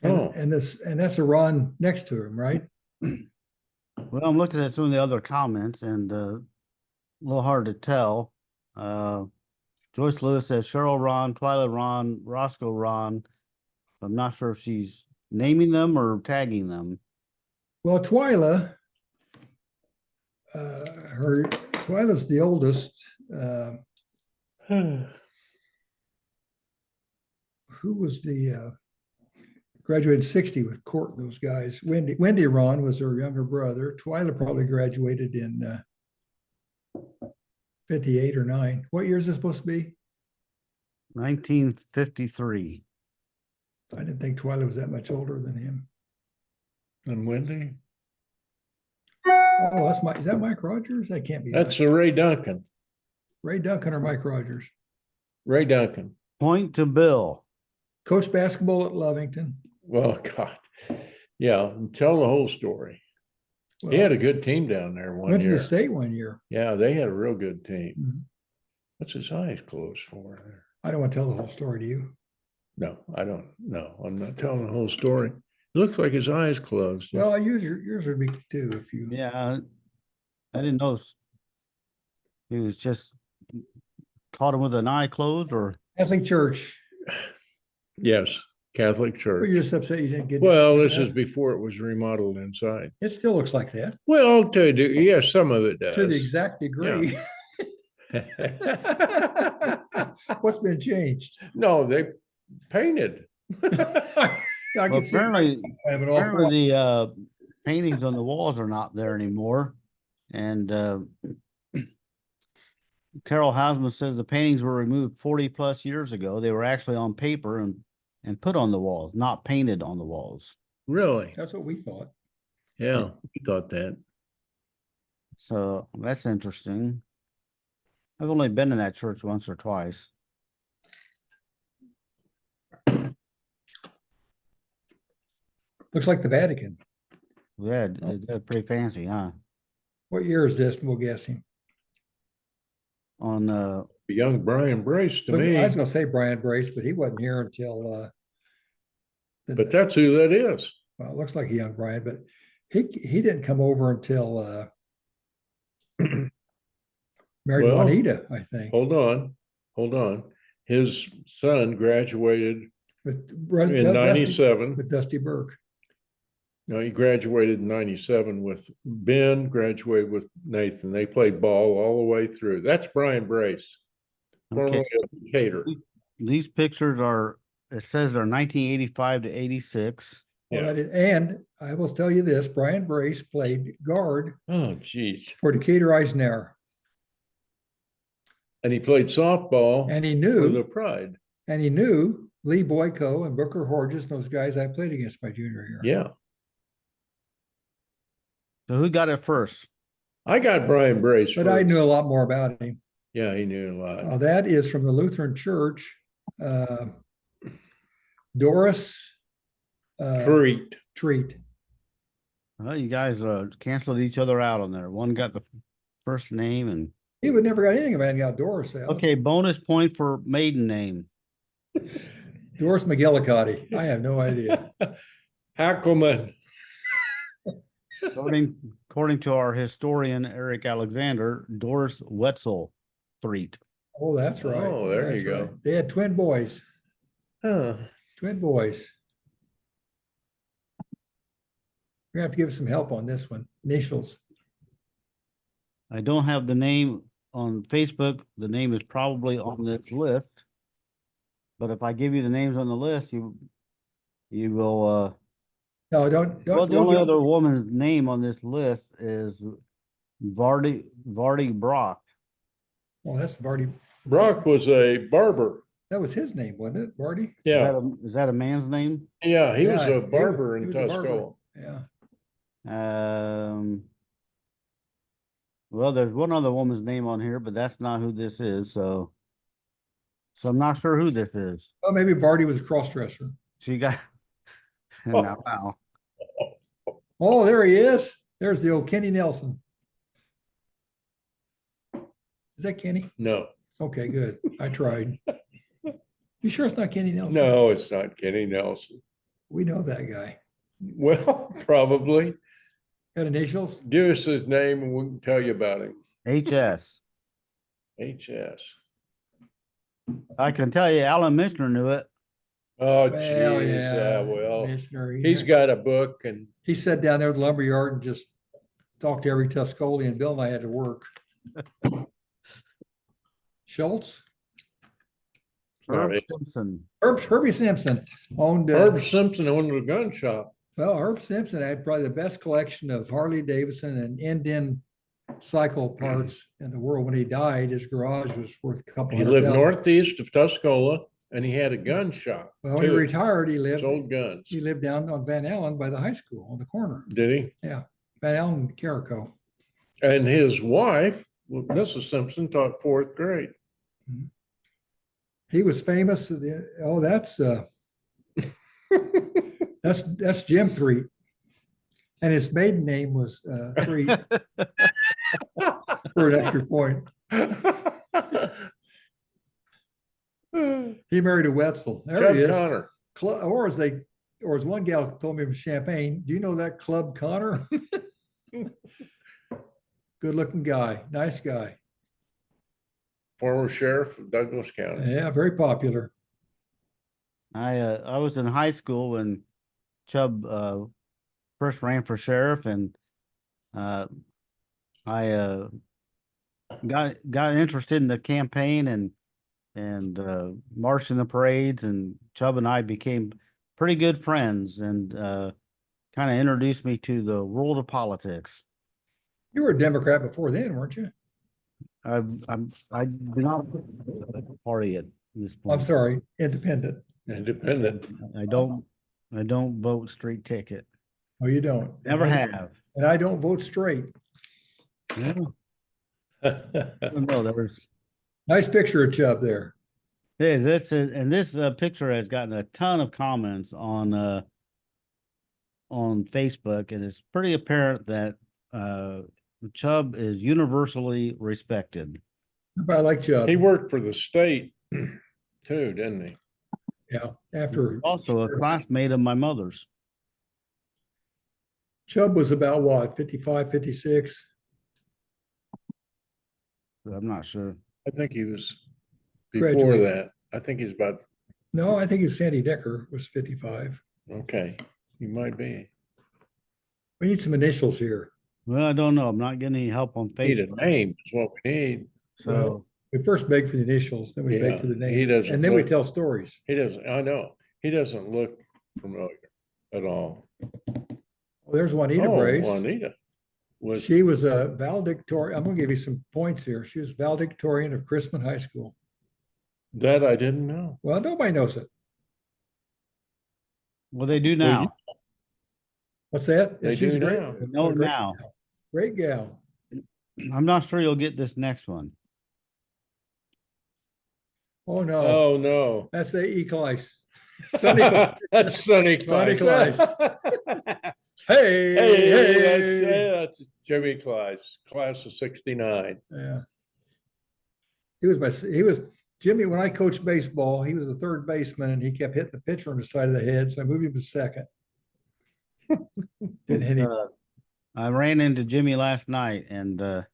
C: Oh.
B: And that's a Ron next to him, right?
A: Well, I'm looking at some of the other comments and a little hard to tell. Joyce Lewis says Cheryl Ron, Twyla Ron, Roscoe Ron. I'm not sure if she's naming them or tagging them.
B: Well, Twyla's the oldest. Who was the graduated 60 with Court, those guys? Wendy Ron was her younger brother. Twyla probably graduated in 58 or 9. What year is this supposed to be?
A: 1953.
B: I didn't think Twyla was that much older than him.
C: And Wendy?
B: Oh, is that Mike Rogers? That can't be.
C: That's
B: Mike.
C: Ray Duncan.
B: Ray Duncan or Mike Rogers.
C: Ray Duncan.
A: Point to Bill.
B: Coach basketball at Lovington.
C: Well, God. Yeah, tell the whole story.
B: Well,
C: He had a good team down there one
B: went to
C: year.
B: the state one year.
C: Yeah, they had a real good team.
B: Mhm.
C: What's his eyes closed for?
B: I don't want to tell the whole story to you.
C: No, I don't. No, I'm not telling the whole story. It looks like his eyes closed.
B: Well, yours would be too if you.
A: Yeah, I didn't know he was just caught him with an eye closed or.
B: Catholic Church.
C: Yes, Catholic
B: But
C: Church.
B: you're just upset you didn't get.
C: Well,
B: to
C: this
B: see
C: is
B: that.
C: before it was remodeled inside.
B: It still looks like that
C: Well, yes, some of it does.
B: to the exact degree. What's been changed?
C: No, they painted.
B: I
A: Well,
B: can see
A: apparently
B: having all
A: the paintings on the walls are not there anymore. And Carol Hausman says the paintings were removed 40 plus years ago. They were actually on paper and put on the walls, not painted on the walls.
C: Really?
B: That's what we thought.
C: Yeah, we thought that.
A: So that's interesting. I've only been in that church once or twice.
B: Looks like the Vatican.
A: Yeah, it's pretty fancy, huh?
B: What year is this? We'll guess him.
A: On
C: Young Brian Brace to
B: Look,
C: me,
B: I was gonna say Brian Brace, but he wasn't here until
C: but that's who that is.
B: well, it looks like a young Brian, but he didn't come over until married
C: Well,
B: Juanita, I think.
C: Hold on. His son graduated
B: With
C: in
B: Dusty,
C: 97.
B: with Dusty Burke.
C: No, he graduated in 97 with Ben, graduated with Nathan. They played ball all the way through. That's Brian Brace, formerly of Decatur.
A: These pictures are, it says they're 1985 to 86.
B: Well,
C: Yeah.
B: and I will tell you this, Brian Brace played guard
C: Oh, geez.
B: for Decatur Eisenhower.
C: And he played softball
B: And he
C: for the
B: knew,
C: Pride.
B: Lee Boyko and Booker Horges, those guys I played against my junior year.
C: Yeah.
A: So who got it first?
C: I got Brian Brace
B: But
C: first.
B: I knew a lot more about him.
C: Yeah, he knew a lot.
B: That is from the Lutheran Church. Doris
C: Treat.
A: Well, you guys canceled each other out on there. One got the first name and
B: He would never got anything about got Doris out.
A: okay, bonus point for maiden name.
B: Doris McGillicuddy. I have no idea.
C: Hackelman.
A: According to our historian Eric Alexander, Doris Wetzel Threet.
B: Oh, that's right.
C: Oh, there
B: That's
C: you go.
B: right. They had twin boys.
C: Huh.
B: Twin boys. We're gonna have to give some help on this one. Initials.
A: I don't have the name on Facebook. The name is probably on this list. But if I give you the names on the list, you will
B: No, don't.
A: well, the
B: don't
A: only
B: give-
A: other woman's name on this list is Vardy Brock.
B: Well, that's Barty.
C: Brock was a barber.
B: That was his name, wasn't it? Barty?
C: Yeah.
A: Is that a man's name?
C: Yeah, he was
B: Yeah,
C: a barber in
B: he was a barber.
C: Tuscola.
B: Yeah.
A: Well, there's one other woman's name on here, but that's not who this is. So I'm not sure who this is.
B: Well, maybe Barty was a cross-dresser.
A: She got wow.
B: Oh, there he is. There's the old Kenny Nelson. Is that Kenny?
C: No,
B: Okay, good. I tried. You sure it's not Kenny Nelson?
C: no, it's not Kenny Nelson.
B: We know that guy.
C: Well, probably.
B: Got initials?
C: Give us his name and we can tell you about him.
A: HS.
C: HS.
A: I can tell you, Alan Mishner knew it.
C: Oh,
B: Well,
C: geez,
B: yeah.
C: well,
B: Missionary.
C: he's got a book and
B: He sat down there at the lumberyard and just talked to every Tuscola, and Bill and I had to work. Schultz?
A: Herb
C: Sorry.
A: Simpson.
B: Herbie Simpson owned,
C: Herb Simpson owned a gun shop.
B: well, Herb Simpson had probably the best collection of Harley Davidson and Indian cycle parts in the world. When he died, his garage was worth a couple
C: He
B: hundred
C: lived
B: thousand.
C: northeast of Tuscola and he had a gun shop.
B: Well, when he
C: too.
B: retired, he
C: Sold guns.
B: lived down on Van Allen by the high school on the corner.
C: Did he?
B: Yeah, Van Allen and Carrico.
C: And his wife, Mrs. Simpson, taught fourth grade.
B: He was famous. That's Jim Threet. And his maiden name was Threet for an extra point. He married a Wetzel. There he is.
C: Connor.
B: Or as one gal told me from Champaign, do you know that Club Connor? Good looking guy, nice guy.
C: Former sheriff of Douglas County.
B: Yeah, very popular.
A: I was in high school when Chubb first ran for sheriff, and I got interested in the campaign and marched in the parades, and Chubb and I became pretty good friends, and kind of introduced me to the world of politics.
B: You were a Democrat before then, weren't you?
A: I do not party at this point.
B: I'm sorry, independent.
C: Independent.
A: I don't vote straight ticket.
B: Oh, you don't.
A: Never
B: And
A: have.
B: And I don't vote straight.
A: Yeah. No, there was.
B: Nice picture of Chubb there.
A: This picture has gotten a ton of comments on Facebook, and it's pretty apparent that Chubb is universally respected.
B: I like Chubb.
C: He worked for the state too, didn't he?
B: Yeah, after
A: Also a classmate of my mother's.
B: Chubb was about what, 55, 56?
A: I'm not sure.
C: I think he was before
B: Graduated.
C: that. I think he's about,
B: No, I think it's Sandy Decker was 55.
C: okay, he might be.
B: We need some initials here.
A: Well, I don't know. I'm not getting any help on
C: Need a
A: Facebook.
C: name is what we need.
A: So,
B: We first beg for the initials, then we beg
C: Yeah,
B: for the
C: he
B: name,
C: doesn't
B: and then we
C: look-
B: tell stories.
C: He doesn't, I know, he doesn't look familiar at all.
B: Well, there's Juanita
C: Oh,
B: Brace.
C: Juanita was,
B: She was a valedictorian. I'm gonna give you some points here. She was valedictorian of Chrisman High School.
C: that I didn't know.
B: Well, nobody knows it.
A: well, they do
C: Well,
A: now.
B: What's that?
C: They
B: She's
C: do
B: a great,
C: now.
A: They know
B: a great
A: now.
B: gal. Great gal.
A: I'm not sure you'll get this next one.
B: Oh, no,
C: Oh, no.
B: that's A.E. Kleiss. Sonny Kleiss.
C: That's Sonny
B: Sonny
C: Clyde.
B: Hey, hey.
C: That's Jimmy Clyde, class of 69.
B: Yeah. He was Jimmy, when I coached baseball, he was the third baseman and he kept hitting the pitcher on the side of the head. So I moved him to second. Didn't hit him.
A: I ran into Jimmy last night and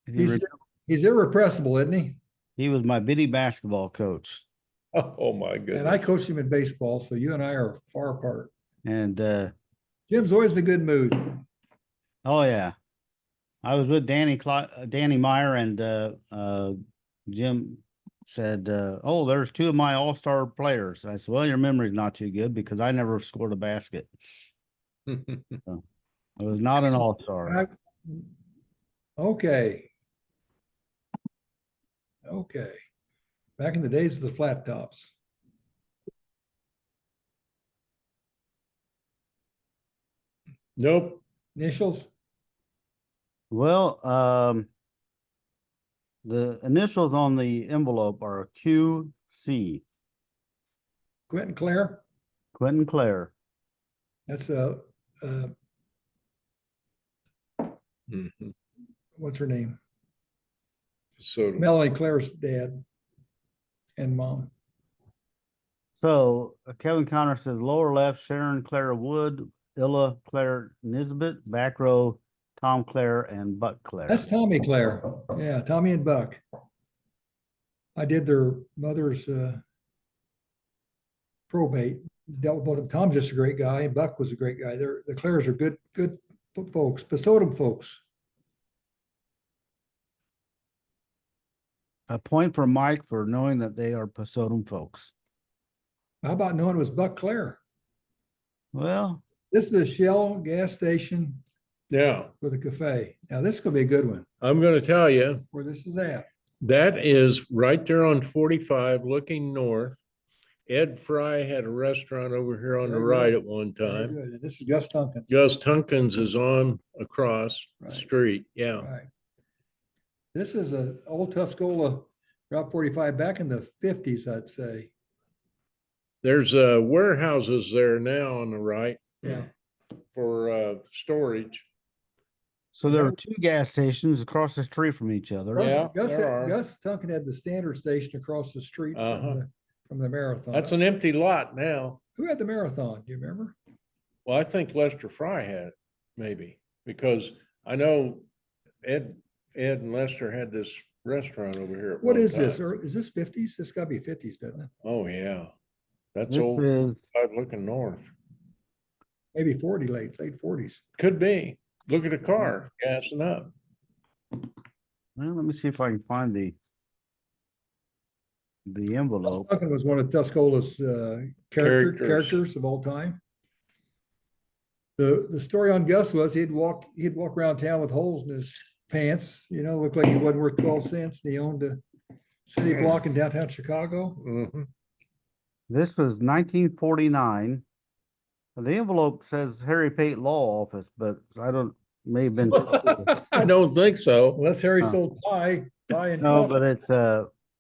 B: He's irrepressible, isn't he?
A: he was my bitty basketball coach.
C: Oh, my
B: And I
C: goodness.
B: coached him in baseball. So you and I are far apart.
A: And
B: Jim's always in a good mood.
A: oh yeah. I was with Danny Meyer and Jim said, oh, there's two of my all-star players. I said, well, your memory's not too good because I never scored a basket. I was not an all-star.
B: Okay. Okay. Back in the days of the flat tops.
C: Nope.
B: Initials?
A: Well, the initials on the envelope are QC,
B: Quentin Clare?
A: Quentin Clare.
B: That's
C: Mhm.
B: what's her name?
C: So,
B: Melanie Clare's dad and mom.
A: So Kevin Connor says lower left, Sharon Claire Wood, Illa Claire Nisbet, back row, Tom Clare and Buck Clare.
B: That's Tommy Clare. Yeah, Tommy and Buck. I did their mother's probate. Dealt with both of them. Tom's just a great guy, and Buck was a great guy. The Clares are good folks, Pasodum folks.
A: A point for Mike for knowing that they are Pasodum folks.
B: How about knowing it was Buck Clare?
A: Well,
B: This is a Shell gas station
C: yeah,
B: with a cafe. Now this is gonna be a good one,
C: I'm going to tell you,
B: where this is at.
C: that is right there on 45 looking north. Ed Fry had a restaurant over here on the
B: Very
C: right
B: good.
C: at one
B: Very
C: time.
B: good. And this is Gus Tompkins.
C: Gus Tunkins is on across the
B: Right.
C: street. Yeah.
B: Right. This is a old Tuscola Route 45 back in the 50s, I'd say.
C: There's warehouses there now on the right
B: Yeah.
C: for storage.
A: so there are two gas stations across the street from each other.
C: Yeah,
B: Gus
C: there are.
B: Tunkin had the standard station across the street from the marathon.
C: That's an empty lot now.
B: Who had the marathon? Do you remember?
C: Well, I think Lester Fry had it, maybe, because I know Ed and Lester had this restaurant over here. At
B: What
C: one
B: is this?
C: time.
B: Or is this 50s? This gotta be 50s, doesn't it?
C: Oh, yeah. That's
A: This
C: old,
A: is,
C: looking north.
B: Maybe 40, late 40s.
C: Could be. Look at the car gassing up.
A: well, let me see if I can find the
B: Gus
A: envelope.
B: Tunkin was one of Tuscola's characters of all time. The story on Gus was he'd walk around town with holes in his pants, looked like he wasn't worth 12 cents. And he owned a city block in downtown Chicago.
C: Mhm.
A: This was 1949. The envelope says Harry Pate Law Office, but may have been.
C: I don't think so.
B: Unless Harry sold pie and
A: No,
B: coffee.
A: but it's,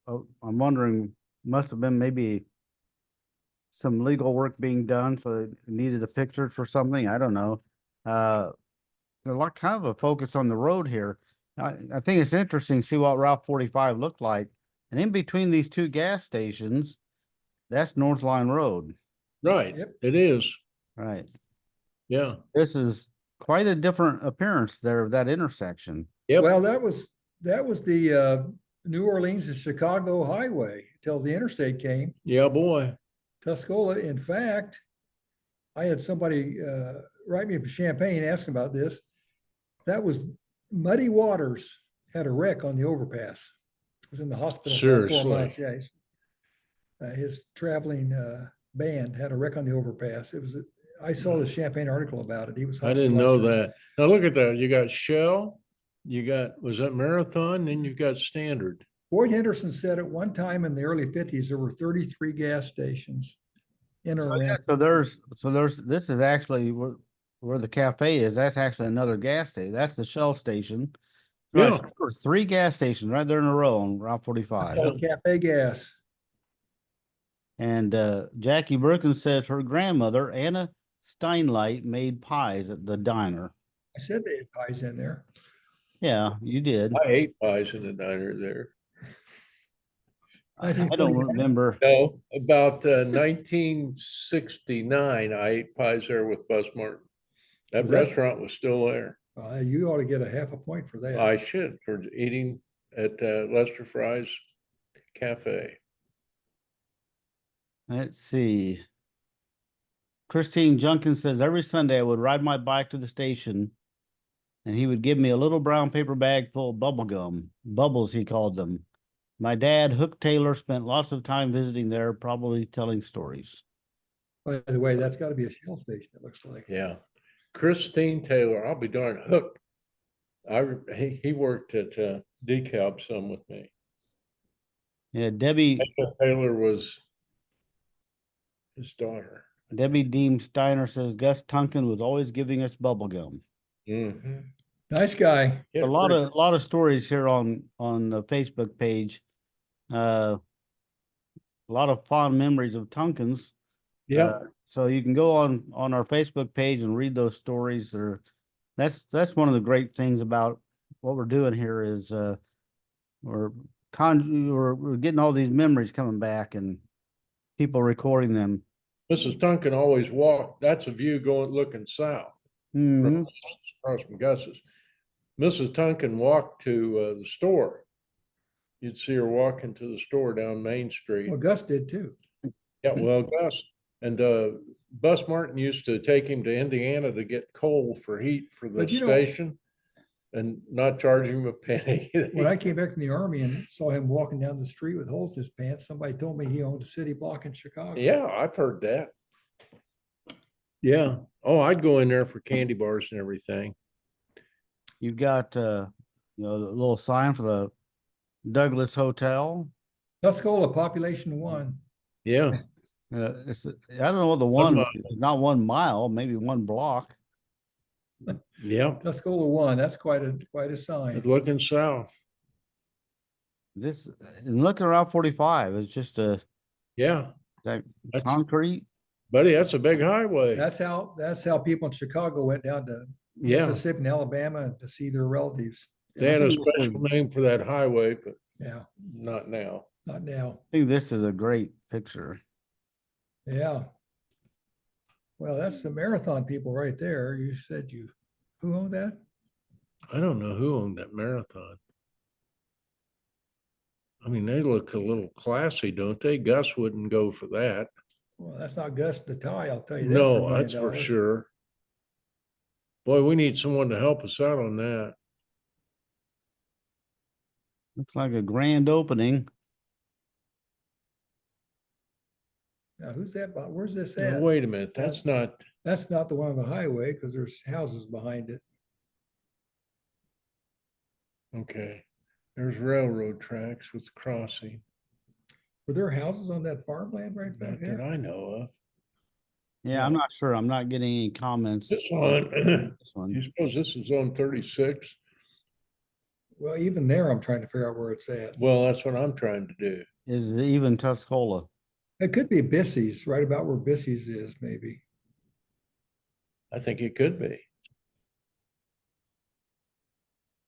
A: I'm wondering, must have been maybe some legal work being done, so it needed a picture for something. I don't know. There's like kind of a focus on the road here. I think it's interesting to see what Route 45 looked like. And in between these two gas stations, that's North Line Road,
C: Right.
B: Yep.
C: It is.
A: right?
C: Yeah.
A: This is quite a different appearance there of that intersection.
C: Yep.
B: Well, that was the New Orleans to Chicago highway until the interstate came.
C: Yeah, boy.
B: Tuscola, in fact, I had somebody write me from Champaign asking about this. That was Muddy Waters had a wreck on the overpass. Was in the hospital for about 4
C: Seriously?
B: months. Yeah, his traveling band had a wreck on the overpass. I saw the Champaign article about it. He was
C: I didn't know
B: hospitalized.
C: that. Now look at that. You got Shell, you got, was that Marathon? Then you've got Standard.
B: Boyd Henderson said at one time in the early 50s, there were 33 gas stations in or around.
A: This is actually where the cafe is. That's actually another gas station. That's the Shell station. Right,
C: Yeah.
A: so there were 3 gas stations right there in a row on Route 45.
B: Called Cafe Gas.
A: And Jackie Brookins says her grandmother, Anna Steinlight, made pies at the diner.
B: I said they had pies in there.
A: Yeah, you did.
C: I ate pies in the diner there.
A: I don't remember.
C: No, about 1969, I ate pies there with Bus Martin. That
B: Was that-
C: restaurant was still there.
B: You ought to get a half a point for that.
C: I should, for eating at Lester Fry's Cafe.
A: Let's see. Christine Junkin says every Sunday I would ride my bike to the station and he would give me a little brown paper bag full of bubble gum, bubbles he called them. My dad, Hook Taylor, spent lots of time visiting there, probably telling stories.
B: By the way, that's got to be a Shell station, it looks like.
C: Yeah. Christine Taylor, I'll be darned. Hook. He worked at DeKalb some with me.
A: Yeah, Debbie
C: Taylor was his daughter.
A: Deem Steiner says Gus Tunkin was always giving us bubble gum.
C: Mm-hmm.
B: Nice guy.
C: Yeah,
A: A lot of stories here on the Facebook page. A lot of fond memories of Tunkins.
C: yeah.
A: So you can go on our Facebook page and read those stories. That's one of the great things about what we're doing here is we're getting all these memories coming back and people recording them.
C: Mrs. Tunkin always walked. That's a view looking south
A: Mhm.
C: across from Gus's. Mrs. Tunkin walked to the store. You'd see her walking to the store down Main Street.
B: Well, Gus did too.
C: Yeah, well, Gus and Bus Martin used to take him to Indiana to get coal for heat for the
B: But you know-
C: station and not charge him a penny.
B: When I came back from the Army and saw him walking down the street with holes in his pants, somebody told me he owned a city block in Chicago.
C: Yeah, I've heard that. Yeah. Oh, I'd go in there for candy bars and everything.
A: You've got the little sign for the Douglas Hotel.
B: Tuscola, population 1.
C: Yeah.
A: I don't know what the one is, not 1 mile, maybe 1 block.
C: Yeah.
B: Tuscola 1, that's quite a sign.
C: It's looking south.
A: This and looking around 45, it's just
C: Yeah.
A: that
C: That's,
A: concrete.
C: buddy, that's a big highway.
B: That's how people in Chicago went down to
C: Yeah.
B: Mississippi and Alabama to see their relatives.
C: They had a
A: think this
C: special
A: is-
C: name for that highway, but
B: Yeah,
C: not now.
B: not now.
A: I think this is a great picture.
B: Yeah. Well, that's the Marathon people right there. You said who owned that?
C: I don't know who owned that Marathon. I mean, they look a little classy, don't they? Gus wouldn't go for that.
B: Well, that's not Gus the tie, I'll tell you that.
C: No,
B: $1 million.
C: that's for sure. Boy, we need someone to help us out on that.
A: Looks like a grand opening.
B: Now, who's that? Where's this
C: Now,
B: at?
C: wait a minute, that's not,
B: That's not the one on the highway because there's houses behind it.
C: okay. There's railroad tracks with crossing.
B: Were there houses on that farmland right back
C: Not that
B: there?
C: I know of.
A: Yeah, I'm not sure. I'm not getting any comments.
C: This one,
A: This one.
C: you suppose this is on 36?
B: Well, even there, I'm trying to figure out where it's at.
C: Well, that's what I'm trying to do.
A: Is it even Tuscola?
B: It could be Bissy's, right about where Bissy's is, maybe.
C: I think it could be.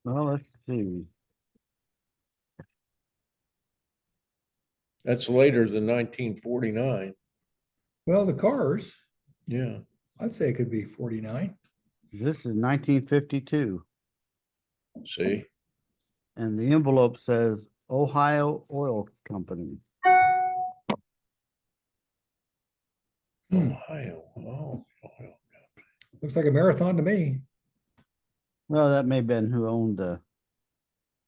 A: Well, let's see.
C: That's later than 1949.
B: Well, the cars,
C: Yeah.
B: I'd say it could be 49.
A: This is 1952,
C: See,
A: and the envelope says Ohio Oil Company.
B: Hmm.
C: Ohio. Oh, Ohio.
B: Looks like a marathon to me.
A: Well, that may have been who owned the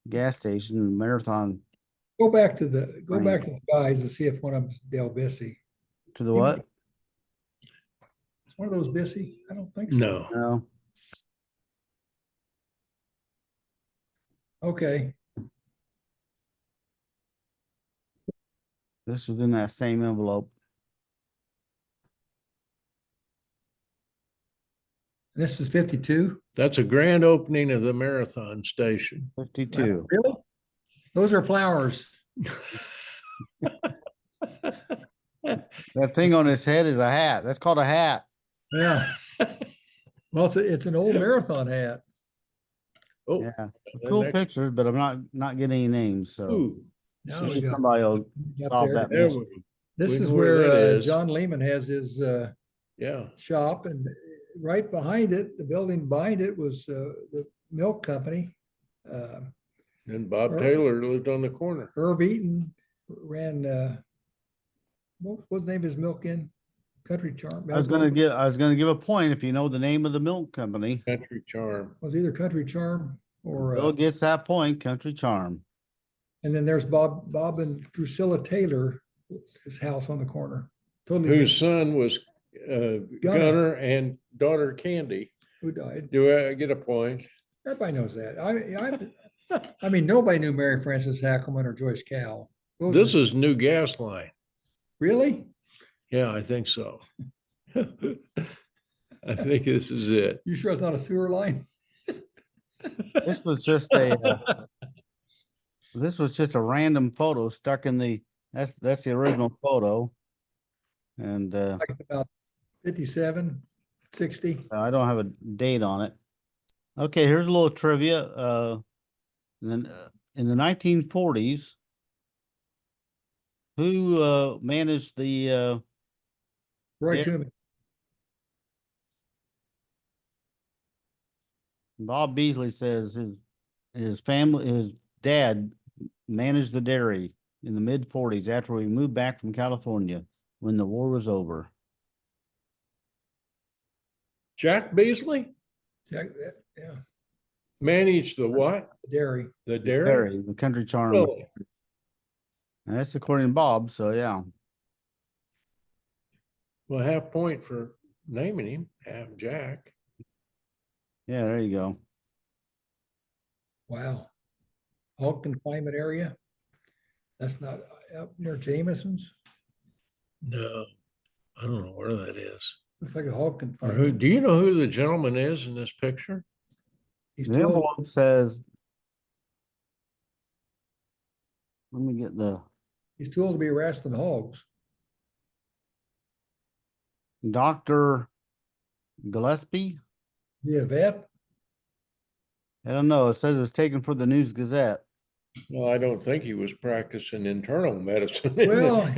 A: gas station, Marathon,
B: Go back to the
A: Right.
B: guys and see if one of them's Del Bissey.
A: to the
B: He
A: what?
B: might- It's one of those Bissey? I don't think so.
C: No.
A: No.
B: Okay,
A: This is in that same envelope.
B: this is 52.
C: That's a grand opening of the marathon station.
A: 52.
B: Really? Those are flowers.
A: That thing on his head is a hat. That's called a hat.
B: Yeah. Well, it's an old marathon hat.
C: Oh,
A: Yeah.
C: the
A: Cool
C: next-
A: pictures, but I'm not getting any names. So
C: Ooh,
B: Now
A: maybe
B: we got
A: somebody will
B: up
A: solve
B: there.
A: that
C: there
A: mystery.
C: we-
B: This
C: we
B: is
C: know where that
B: where
C: is.
B: John Lehman has his
C: yeah.
B: shop, and right behind it, the building behind it was the milk company.
C: And Bob
B: Or-
C: Taylor lived on the corner.
B: Irv Eaton ran what was the name of his milk in? Country Charm.
A: I was gonna give a point if you know the name of the milk company.
C: Country Charm.
B: Was either Country Charm or
A: Bill gets that point, Country Charm.
B: and then there's Bob and Drusilla Taylor, his house on the corner. Totally
C: Whose
B: different.
C: son was Gunner and daughter Candy.
B: Who died.
C: Do I get a point?
B: Everybody knows that. I mean, nobody knew Mary Frances Hackelman or Joyce Cowell. Those
C: This
B: are-
C: is new gas line.
B: Really?
C: Yeah, I think so. I think this is it.
B: You sure it's not a sewer line?
A: This was just a random photo stuck in the, that's the original photo. And
B: Like it's about 57, 60.
A: I don't have a date on it. Okay, here's a little trivia. Then in the 1940s, who managed the
B: Roy
A: Yeah.
B: Toomey.
A: Bob Beasley says his dad managed the dairy in the mid-40s after we moved back from California when the war was over.
C: Jack Beasley
B: Yeah, yeah,
C: managed the what?
B: dairy.
C: The dairy?
A: Dairy, the Country Charm.
C: Really?
A: And that's according to Bob, so yeah.
C: Well, half point for naming him, half Jack.
A: Yeah, there you go.
B: Wow. Hog confinement area? That's not up near Jameson's?
C: No, I don't know where that is.
B: Looks like a hog
C: Or
B: confinement.
C: who, do you know who the gentleman is in this picture?
B: He's
A: The
B: too old.
A: envelope says, let me get the
B: He's too old to be wrestling hogs.
A: Dr. Gillespie.
B: Is he a vet?
A: I don't know. It says it was taken for the News Gazette.
C: Well, I don't think he was practicing internal medicine.
B: Well,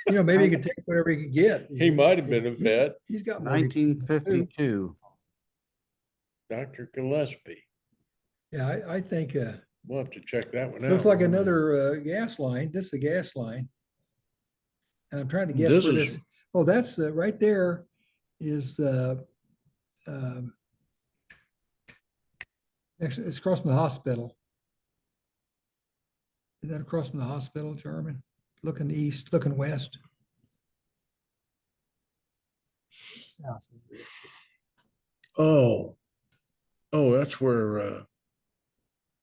B: You know, maybe he could take whatever he could get.
C: He might have been a vet.
B: He's got mortgage too.
A: 1952.
C: Dr. Gillespie.
B: Yeah, I think
C: We'll have to check that one out.
B: looks like another gas line. This is a gas line. And I'm trying to guess
C: This
B: where
C: is-
B: this, oh, that's right there is next, it's across from the hospital. Is that across from the hospital, Jarman? Looking east, looking west.
C: Oh, that's where,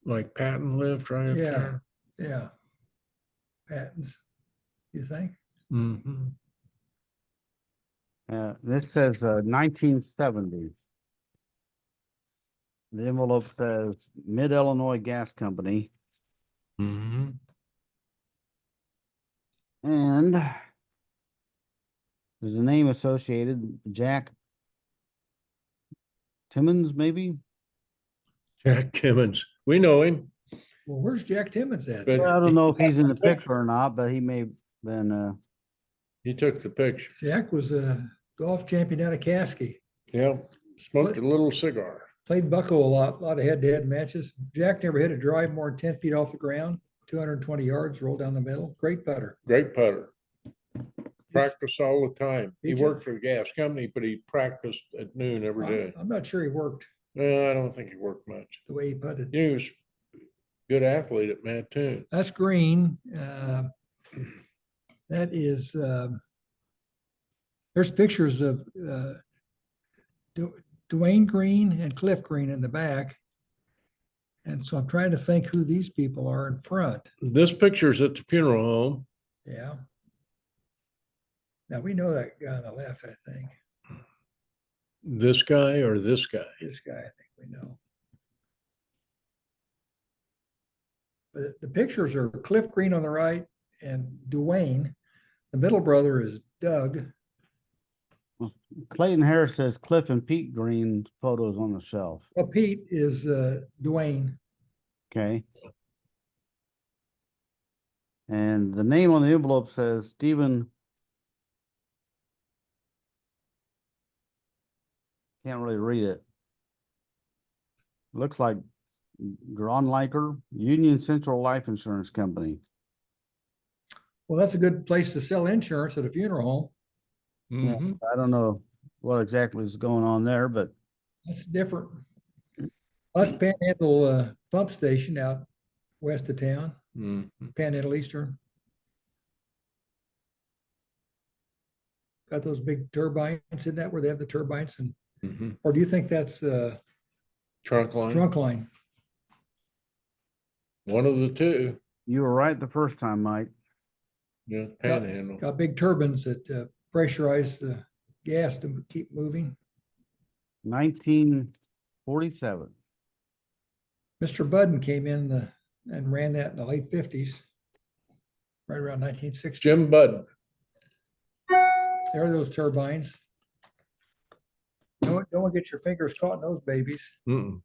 C: like Patton lived right up
B: Yeah.
C: there.
B: Yeah. Patents, you think?
C: Mm-hmm.
A: This says 1970. The envelope says Mid-Illinois Gas Company.
C: Mm-hmm.
A: And there's a name associated, Jack Timmons, maybe?
C: Jack Timmons. We know him.
B: Well, where's Jack Timmons at?
C: But-
A: I don't know if he's in the picture or not, but he may have been,
C: He took the picture.
B: Jack was a golf champion out of Caskey.
C: Yeah, smoked a little cigar.
B: Played Bucko a lot of head-to-head matches. Jack never hit a drive more than 10 feet off the ground, 220 yards, rolled down the middle. Great putter.
C: Great putter. Practice all the time. He
B: Each-
C: worked for the gas company, but he practiced at noon every day.
B: I'm not sure he worked
C: No, I don't think he worked much.
B: the way he putted.
C: He was a good athlete at Mattoon.
B: That's green. That is, there's pictures of Dwayne Green and Cliff Green in the back. And so I'm trying to think who these people are in front.
C: This picture's at the funeral home.
B: Yeah. Now we know that guy on the left, I think.
C: This guy or this guy?
B: This guy, I think we know. But the pictures are Cliff Green on the right and Dwayne. The middle brother is Doug.
A: Clayton Harris says Cliff and Pete Green photos on the shelf.
B: Well, Pete is Dwayne.
A: Okay. And the name on the envelope says Stephen. Can't really read it. Looks like Gronliker, Union Central Life Insurance Company.
B: Well, that's a good place to sell insurance at a funeral home.
C: Mhm.
A: I don't know what exactly is going on there, but
B: That's different. Us Panhandle pump station out west of town,
C: Mhm.
B: Panhandle Eastern. Got those big turbines in that where they have the turbines and,
C: Mhm.
B: or do you think that's
C: Trunk line,
B: trunk line?
C: one of the two.
A: you were right the first time, Mike.
C: Yeah,
B: Got-
C: Panhandle.
B: Got big turbines that pressurize the gas to keep moving.
A: 1947.
B: Mr. Budden came in and ran that in the late 50s, right around 1960.
C: Jim Budd.
B: There are those turbines. Don't get your fingers caught in those babies.
C: Mm-mm.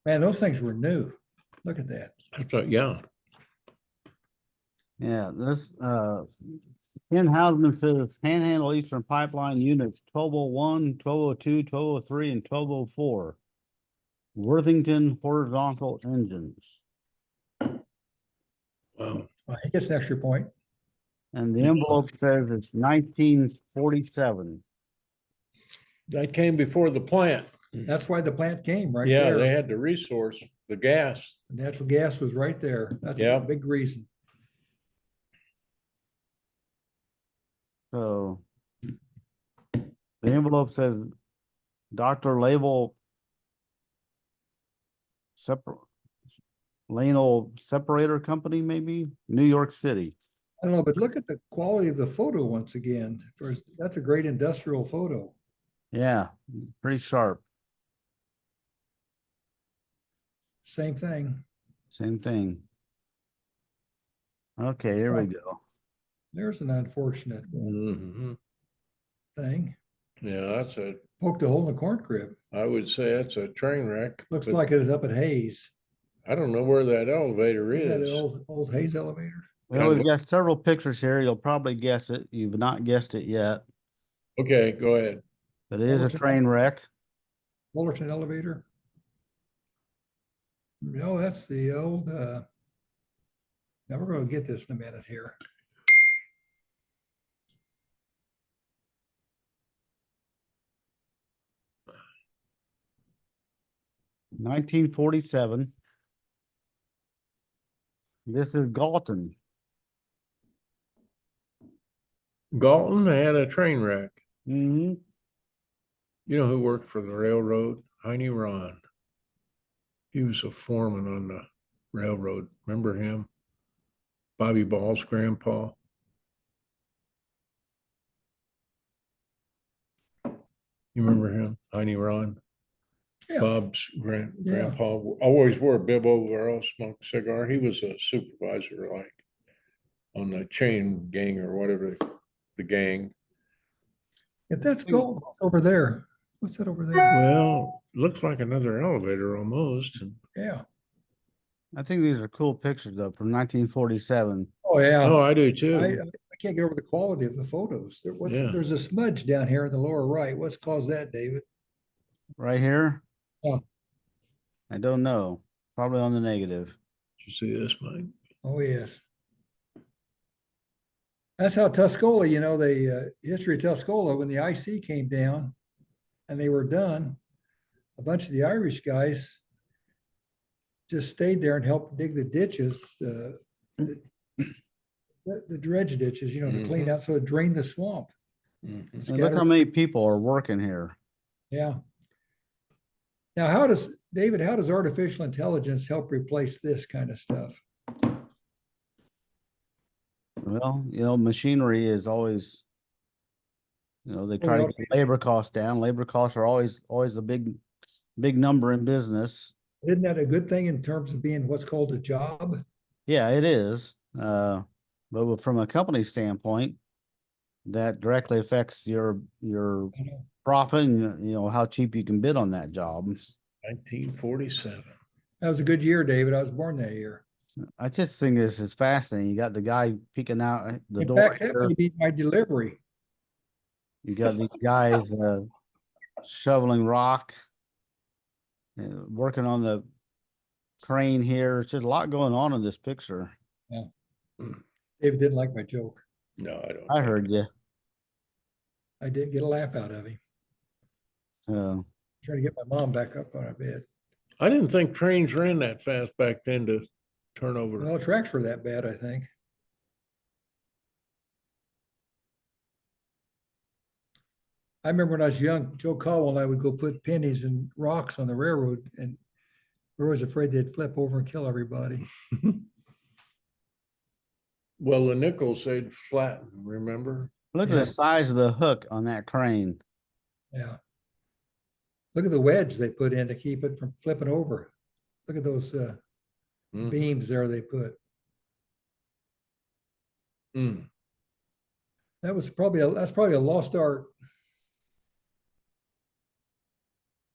B: Man, those things were new. Look at that.
C: I thought, yeah.
A: Yeah, this Ken Hausman says Panhandle Eastern Pipeline units 1201, 1202, 1203, and 1204. Worthington horizontal engines.
C: Wow.
B: He gets an extra point.
A: And the envelope says it's 1947.
C: That came before the plant.
B: That's why the plant came right
C: Yeah, they
B: there.
C: had the resource, the gas.
B: The natural gas was right there. That's
C: Yeah.
B: a big reason.
A: So the envelope says Dr. Label Lano Separator Company, maybe New York City.
B: I don't know, but look at the quality of the photo once again. That's a great industrial photo.
A: Yeah, pretty sharp.
B: Same thing.
A: Same thing. Okay, here we go.
B: There's an unfortunate
C: Mhm.
B: thing.
C: Yeah, that's
B: Poked a hole in the corn crib.
C: I would say that's a train wreck.
B: Looks
C: but
B: like it is up at Hayes.
C: I don't know where that elevator
B: Isn't that an
C: is.
B: old Hayes elevator?
A: Well, we've
C: Kinda
A: got several pictures here. You'll probably guess it. You've not guessed it yet,
C: Okay, go ahead.
A: but it is a
B: Fullerton.
A: train wreck.
B: Fullerton elevator. No, that's the old, now we're gonna get this in a minute here.
A: — 1947. This is Galton.
C: Galton had a train wreck.
A: Hmm.
C: You know who worked for the railroad? Heine Ron. He was a foreman on the railroad. Remember him? Bobby Ball's grandpa. You remember him? Heine Ron?
B: Yeah.
C: Bob's
B: Yeah.
C: grandpa always wore a bib overall, smoked a cigar. He was a supervisor, like on the chain gang or whatever, the gang.
B: If that's gold, what's over there? What's that over there?
C: Well, looks like another elevator almost.
B: Yeah.
A: I think these are cool pictures though from 1947.
B: Oh, yeah.
C: Oh, I do
B: I
C: too.
B: can't get over the quality of the photos.
C: Yeah.
B: There's a smudge down here in the lower right. What's caused that, David?
A: Right here.
B: Oh.
A: I don't know. Probably on the negative.
C: Did you see this, Mike?
B: Oh, yes. That's how Tuscola, the history of Tuscola, when the IC came down and they were done, a bunch of the Irish guys just stayed there and helped dig the ditches, the dredge ditches, to clean out, so it drained the swamp.
C: Mhm.
A: And look how many people are working here.
B: Yeah. Now, David, how does artificial intelligence help replace this kind of stuff?
A: Well, machinery is always, they try to get labor costs down. Labor costs are always a big number in business.
B: Isn't that a good thing in terms of being what's called a job?
A: Yeah, it is. But from a company standpoint, that directly affects your
B: I know.
A: profit and how cheap you can bid on that job.
C: 1947.
B: That was a good year, David. I was born that year.
A: I just think this is fascinating. You got the guy peeking out the
B: In
A: door
B: fact, that
A: here.
B: may be my delivery.
A: You got these guys shoveling rock, working on the crane here. It's just a lot going on in this picture.
B: Yeah.
C: Mm.
B: David didn't like my joke.
C: No, I don't.
A: I
C: think
A: heard you.
B: I didn't get a laugh out of him.
A: So
B: Trying to get my mom back up on her bed.
C: I didn't think trains ran that fast back then to turn over.
B: Well, tracks were that bad, I think. I remember when I was young, Joe Caldwell and I would go put pennies and rocks on the railroad, and we were always afraid they'd flip over and kill everybody.
C: Well, the nickels they'd flatten, remember?
A: look at
B: Yeah.
A: the size of the hook on that crane.
B: Yeah. Look at the wedge they put in to keep it from flipping over. Look at those
C: Mhm.
B: beams there they put.
C: Mm.
B: That's probably a lost art.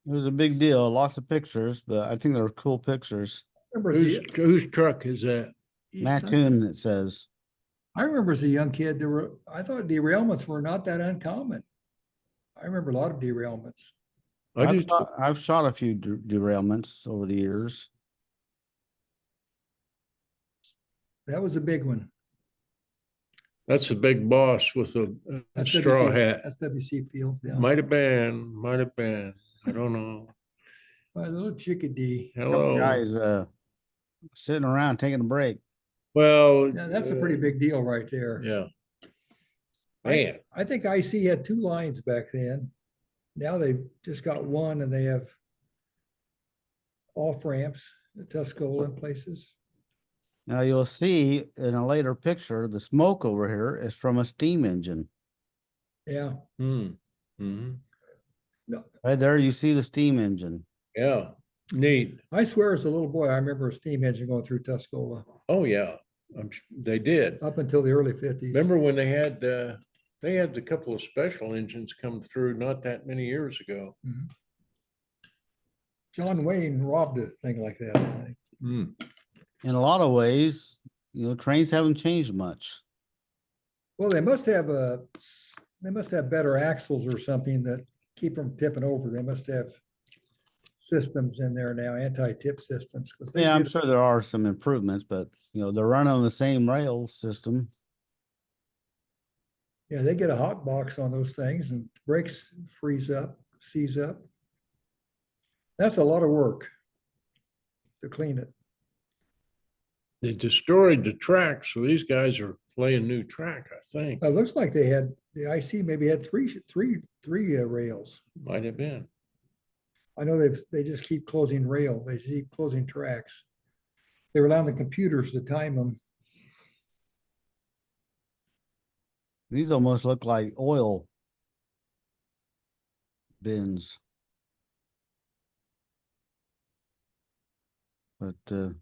A: It was a big deal. Lots of pictures, but I think they were cool pictures.
B: Remember as
C: Whose truck is that?
A: Mattoon, it says.
B: I remember as a young kid, I thought derailments were not that uncommon. I remember a lot of derailments.
A: I've shot a few derailments over the years.
B: That was a big one.
C: That's the big boss with a
B: That's
C: straw
B: WC
C: hat.
B: That's WC Fields. Yeah.
C: Might have been. I don't know.
B: My little chickadee.
C: Hello.
A: Guys sitting around taking a break.
C: Well,
B: Yeah, that's a pretty big deal right there.
C: Yeah. Man,
B: I think IC had 2 lines back then. Now they've just got one, and they have off ramps at Tuscola and places.
A: Now you'll see in a later picture, the smoke over here is from a steam engine.
B: Yeah.
C: hmm. Hmm.
A: Right there, you see the steam engine.
C: Yeah. Neat.
B: I swear as a little boy, I remember a steam engine going through Tuscola
C: Oh, yeah. They did.
B: up until the early 50s.
C: Remember when they had a couple of special engines come through not that many years ago.
B: Mhm. John Wayne robbed a thing like that, I think.
C: Mm.
A: In a lot of ways, trains haven't changed much.
B: Well, they must have better axles or something that keep them tipping over. They must have systems in there now, anti-tip systems.
A: Yeah, I'm sure there are some improvements, but they're running on the same rail system.
B: Yeah, they get a hot box on those things and brakes seize up. That's a lot of work to clean it.
C: They destroyed the track, so these guys are laying new track, I think.
B: It looks like the IC maybe had three rails.
C: Might have been.
B: I know they just keep closing rail. They keep closing tracks. They rely on the computers to time them.
A: These almost look like oil bins. But there's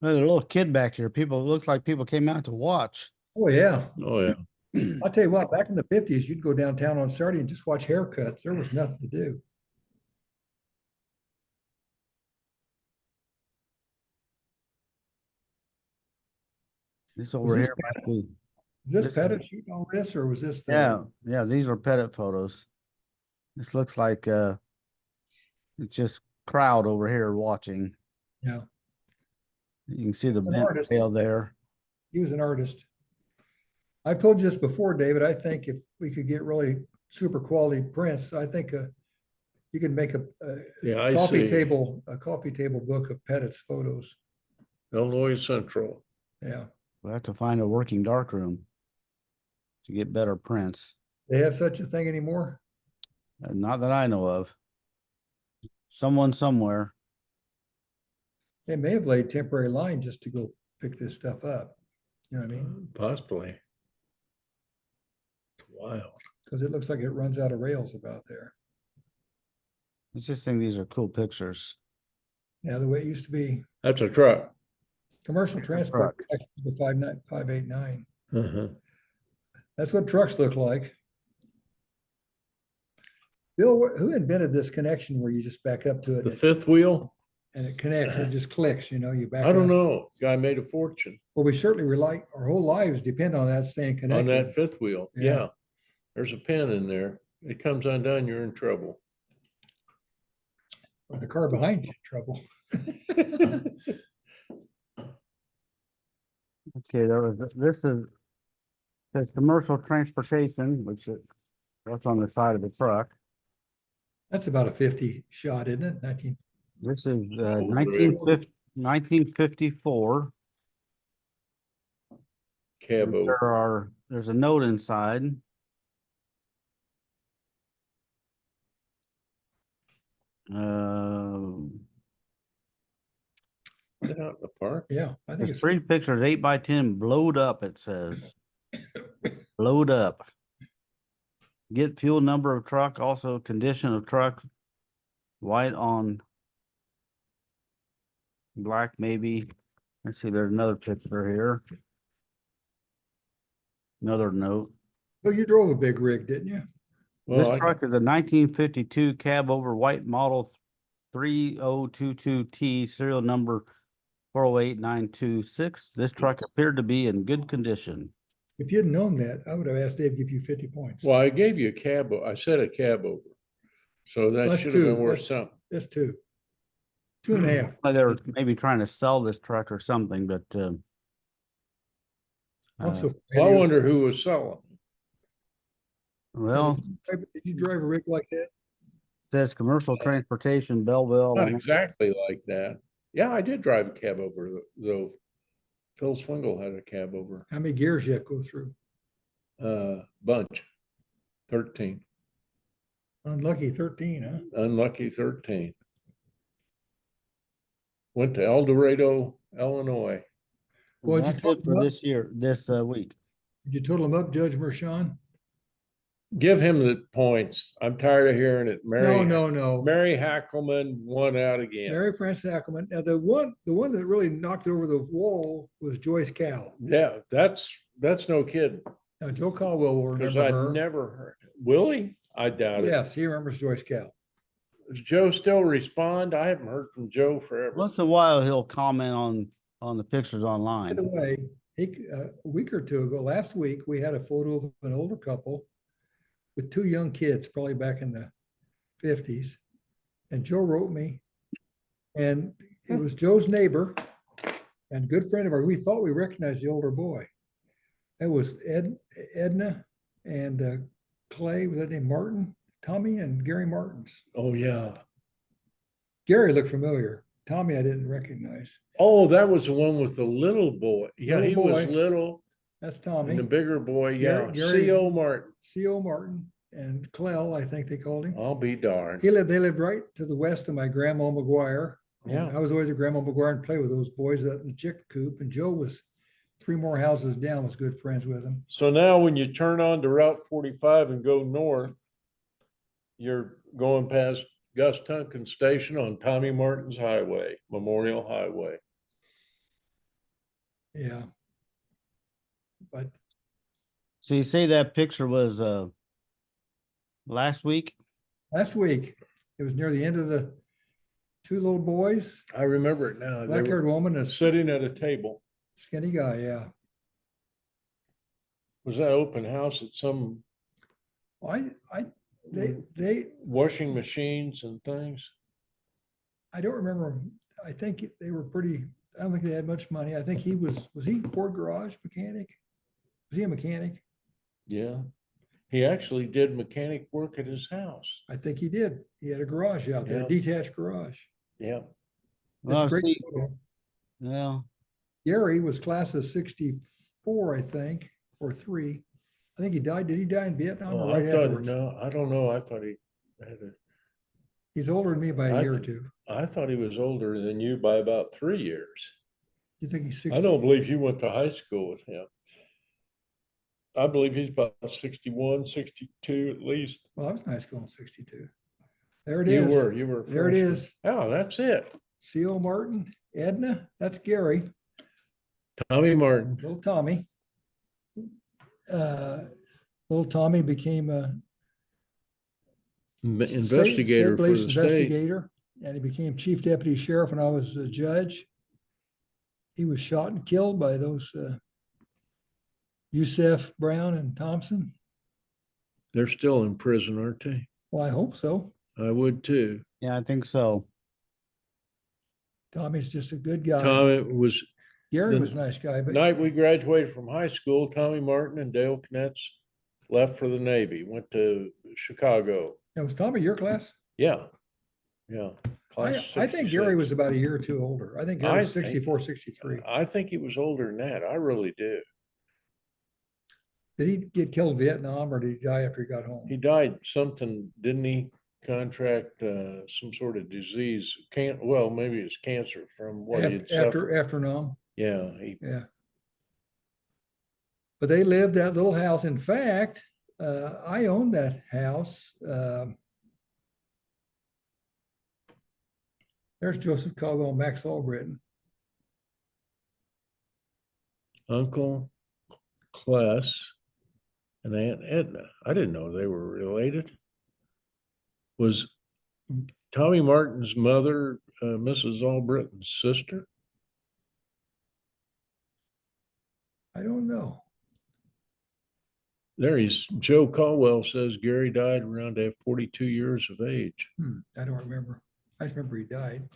A: a little kid back here. It looks like people came out to watch.
B: Oh, yeah.
C: Oh, yeah.
B: I'll tell you what, back in the 50s, you'd go downtown on Saturday and just watch haircuts. There was nothing to do.
A: This over here might be.
B: Is this
A: This-
B: Pettit shooting all this, or was this
A: Yeah, these are Pettit photos. This looks like it's just crowd over here watching.
B: Yeah.
A: You can see the
B: He's an
A: bent
B: artist.
A: rail there.
B: He was an artist. I've told you this before, David. I think if we could get really super quality prints, I think you could make a
C: Yeah, I
B: coffee
C: see.
B: a coffee table book of Pettit's photos.
C: Illinois Central.
B: Yeah,
A: We'll have to find a working darkroom to get better prints.
B: they have such a thing anymore.
A: Not that I know of. Someone somewhere.
B: They may have laid temporary line just to go pick this stuff up. You know what I mean?
C: Possibly. It's wild.
B: Because it looks like it runs out of rails about there.
A: I just think these are cool pictures.
B: Yeah, the way it used to be.
C: That's a truck.
B: Commercial transport, the 589.
C: Uh-huh.
B: That's what trucks look like. Bill, who invented this connection where you just back up to it
C: The fifth wheel?
B: and it connects, it just clicks, you know, you back
C: I don't
B: up.
C: know. Guy made a fortune
B: Well, we certainly rely, our whole lives depend on that staying
C: on
B: connected.
C: that fifth wheel.
B: Yeah.
C: Yeah. There's a pin in there. It comes undone, you're in trouble.
B: The car behind you in trouble.
A: Okay, this is says commercial transportation, which is that's on the side of the truck.
B: That's about a 50 shot, isn't it? 19.
A: This is
C: Oh,
A: 1954.
C: Cabo.
A: There's a note inside.
C: Is it out in the park?
B: Yeah, I think
A: There's
B: it's
A: 3 pictures, 8x10, blowed up, it says. Blowed up. Get fuel number of truck, also condition of truck, white on black maybe. Let's see, there's another picture here. Another note.
B: well, you drove a big rig, didn't you?
C: Well,
A: This truck is a 1952 cab over white model 3022T, serial number 408926. This truck appeared to be in good condition.
B: If you'd known that, I would have asked Dave to give you 50 points.
C: well, I gave you a cab. I said a cab over. So that
B: That's
C: should have been
B: two.
C: worth something.
B: That's 2. 2.5.
A: Like they were maybe trying to sell this truck or something, but
B: I'm so
C: Well, I
B: afraid
C: wonder who was selling.
A: well,
B: Did you drive a rig like that?
A: says commercial transportation, Belleville.
C: Not exactly like that. Yeah, I did drive a cab over though. Phil Swingle had a cab over.
B: How many gears you have to go through?
C: Bunch. 13.
B: Unlucky 13, huh?
C: Unlucky 13. Went to El Dorado, Illinois.
B: Well,
A: That's it for this year, this week.
B: Did you total them up, Judge Mershon?
C: Give him the points. I'm tired of hearing it.
B: No.
C: Mary Hackelman won out again.
B: Mary Frances Ackerman. Now the one that really knocked it over the wall was Joyce Cal.
C: Yeah, that's no kidding.
B: Now Joe Caldwell will
C: Because
B: remember
C: I
B: her.
C: never heard. Will he? I doubt it.
B: Yes, he remembers Joyce Cal.
C: Does Joe still respond? I haven't heard from Joe forever.
A: Once in a while, he'll comment on the pictures
B: By
A: online.
B: the way, a week or two ago, last week, we had a photo of an older couple with 2 young kids, probably back in the 50s. And Joe wrote me, and it was Joe's neighbor and good friend of ours. We thought we recognized the older boy. It was Edna and Clay, was that name Martin? Tommy and Gary Martins.
C: Oh, yeah.
B: Gary looked familiar. Tommy, I didn't recognize.
C: Oh, that was the one with the little boy. Yeah,
B: Little
C: he
B: boy.
C: was little.
B: That's
C: And the
B: Tommy.
C: bigger boy, yeah.
B: Gary-
C: C.O. Martin.
B: C.O. Martin and Clell, I think they called him.
C: I'll be darned.
B: They lived right to the west of my grandma McGuire. And
C: Yeah.
B: I was always at Grandma McGuire and play with those boys out in the chicken coop. And Joe was 3 more houses down, was good friends with him.
C: So now when you turn on to Route 45 and go north, you're going past Gus Tunkin Station on Tommy Martin's Highway, Memorial Highway.
B: Yeah. But
A: So you say that picture was last week?
B: last week, it was near the end of the 2 little boys,
C: I remember it now. They
B: black haired
C: were
B: woman, a
C: sitting at a table.
B: skinny guy. Yeah.
C: Was that open house at some
B: They,
C: washing machines and things?
B: I don't remember. I think they were pretty, I don't think they had much money. I think he was he Ford garage mechanic? Was he a mechanic?
C: Yeah. He actually did mechanic work at his house.
B: I think he did. He had a garage out there,
C: Yeah.
B: a detached garage.
C: Yeah.
B: That's a
A: Well,
B: great
A: see,
B: photo.
A: well,
B: Gary was class of 64, I think, or 3. I think he died. Did he die in Vietnam
C: Oh,
B: or right
C: I thought,
B: afterwards?
C: no, I don't know. I thought he had a,
B: He's older than me by a
C: I
B: year or
C: th-
B: 2.
C: I thought he was older than you by about 3 years.
B: You think he's 60?
C: I don't believe you went to high school with him. I believe he's about 61, 62 at least.
B: Well, I was in high school in 62. There it
C: You
B: is.
C: were, you were. a
B: There it
C: freshman.
B: is.
C: Oh, that's it.
B: C.O. Martin, Edna, that's Gary,
C: Tommy Martin.
B: little Tommy. Little Tommy became a
C: Investigator for
B: police
C: the state.
B: investigator, and he became chief deputy sheriff when I was a judge. He was shot and killed by those Youssef, Brown, and Thompson.
C: They're still in prison, aren't they?
B: Well, I hope so.
C: I would too.
A: yeah, I think so.
B: Tommy's just a good guy.
C: Tommy was,
B: Gary
C: the
B: was a nice guy, but
C: night we graduated from high school, Tommy Martin and Dale Knetz left for the Navy, went to Chicago.
B: now, was Tommy your class?
C: Yeah. Yeah.
B: I
C: Class
B: think Gary
C: 66.
B: was about a year or 2 older. I think Gary was
C: I think-
B: 64, 63.
C: I think he was older than that. I really do.
B: Did he get killed in Vietnam or did he die after he got home?
C: He died something, didn't he? Contract some sort of disease. Well, maybe it's cancer from what he had suffered.
B: After Nam.
C: Yeah,
B: Yeah. But they lived that little house. In fact, I owned that house. There's Joseph Caldwell, Max Albritton.
C: Uncle Kless and Aunt Edna. I didn't know they were related. Was Tommy Martin's mother, Mrs. Albritton's sister?
B: I don't know.
C: There he's, Joe Caldwell says Gary died around 42 years of age.
B: I don't remember. I just remember he died.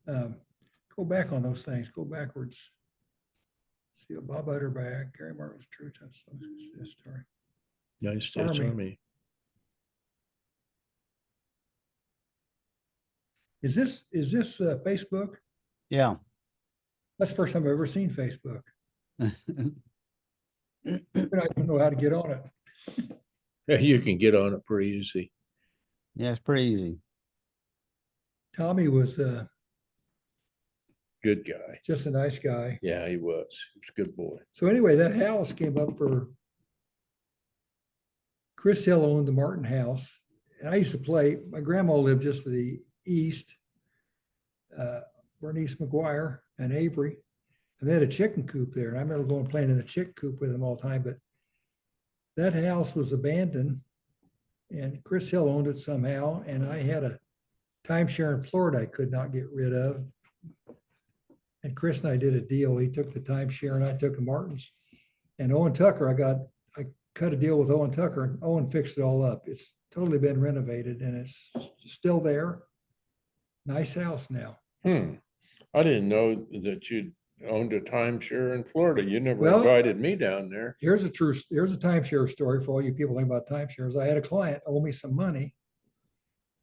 B: Go back on those things. Go backwards. See a Bob Utterback, Gary Martin's true story.
C: United States
B: Army.
C: Army.
B: Is this Facebook?
A: Yeah.
B: That's the first time I've ever seen Facebook. And I don't know how to get on it.
C: Yeah, you can get on it pretty easy.
A: Yeah, it's pretty easy.
B: Tommy was
C: Good guy.
B: just a nice guy.
C: Yeah, he was. He was a good boy.
B: So anyway, that house came up for Chris Hill owned the Martin house. And I used to play, my grandma lived just to the east, Bernice McGuire and Avery. And they had a chicken coop there. And I remember going playing in the chicken coop with them all the time. But that house was abandoned and Chris Hill owned it somehow. And I had a timeshare in Florida I could not get rid of. And Chris and I did a deal. He took the timeshare and I took the Martins. And Owen Tucker, I cut a deal with Owen Tucker and Owen fixed it all up. It's totally been renovated and it's still there. Nice house now.
C: I didn't know that you owned a timeshare in Florida. You never
B: Well,
C: invited me down there.
B: Here's a timeshare story for all you people think about timeshares. I had a client owe me some money.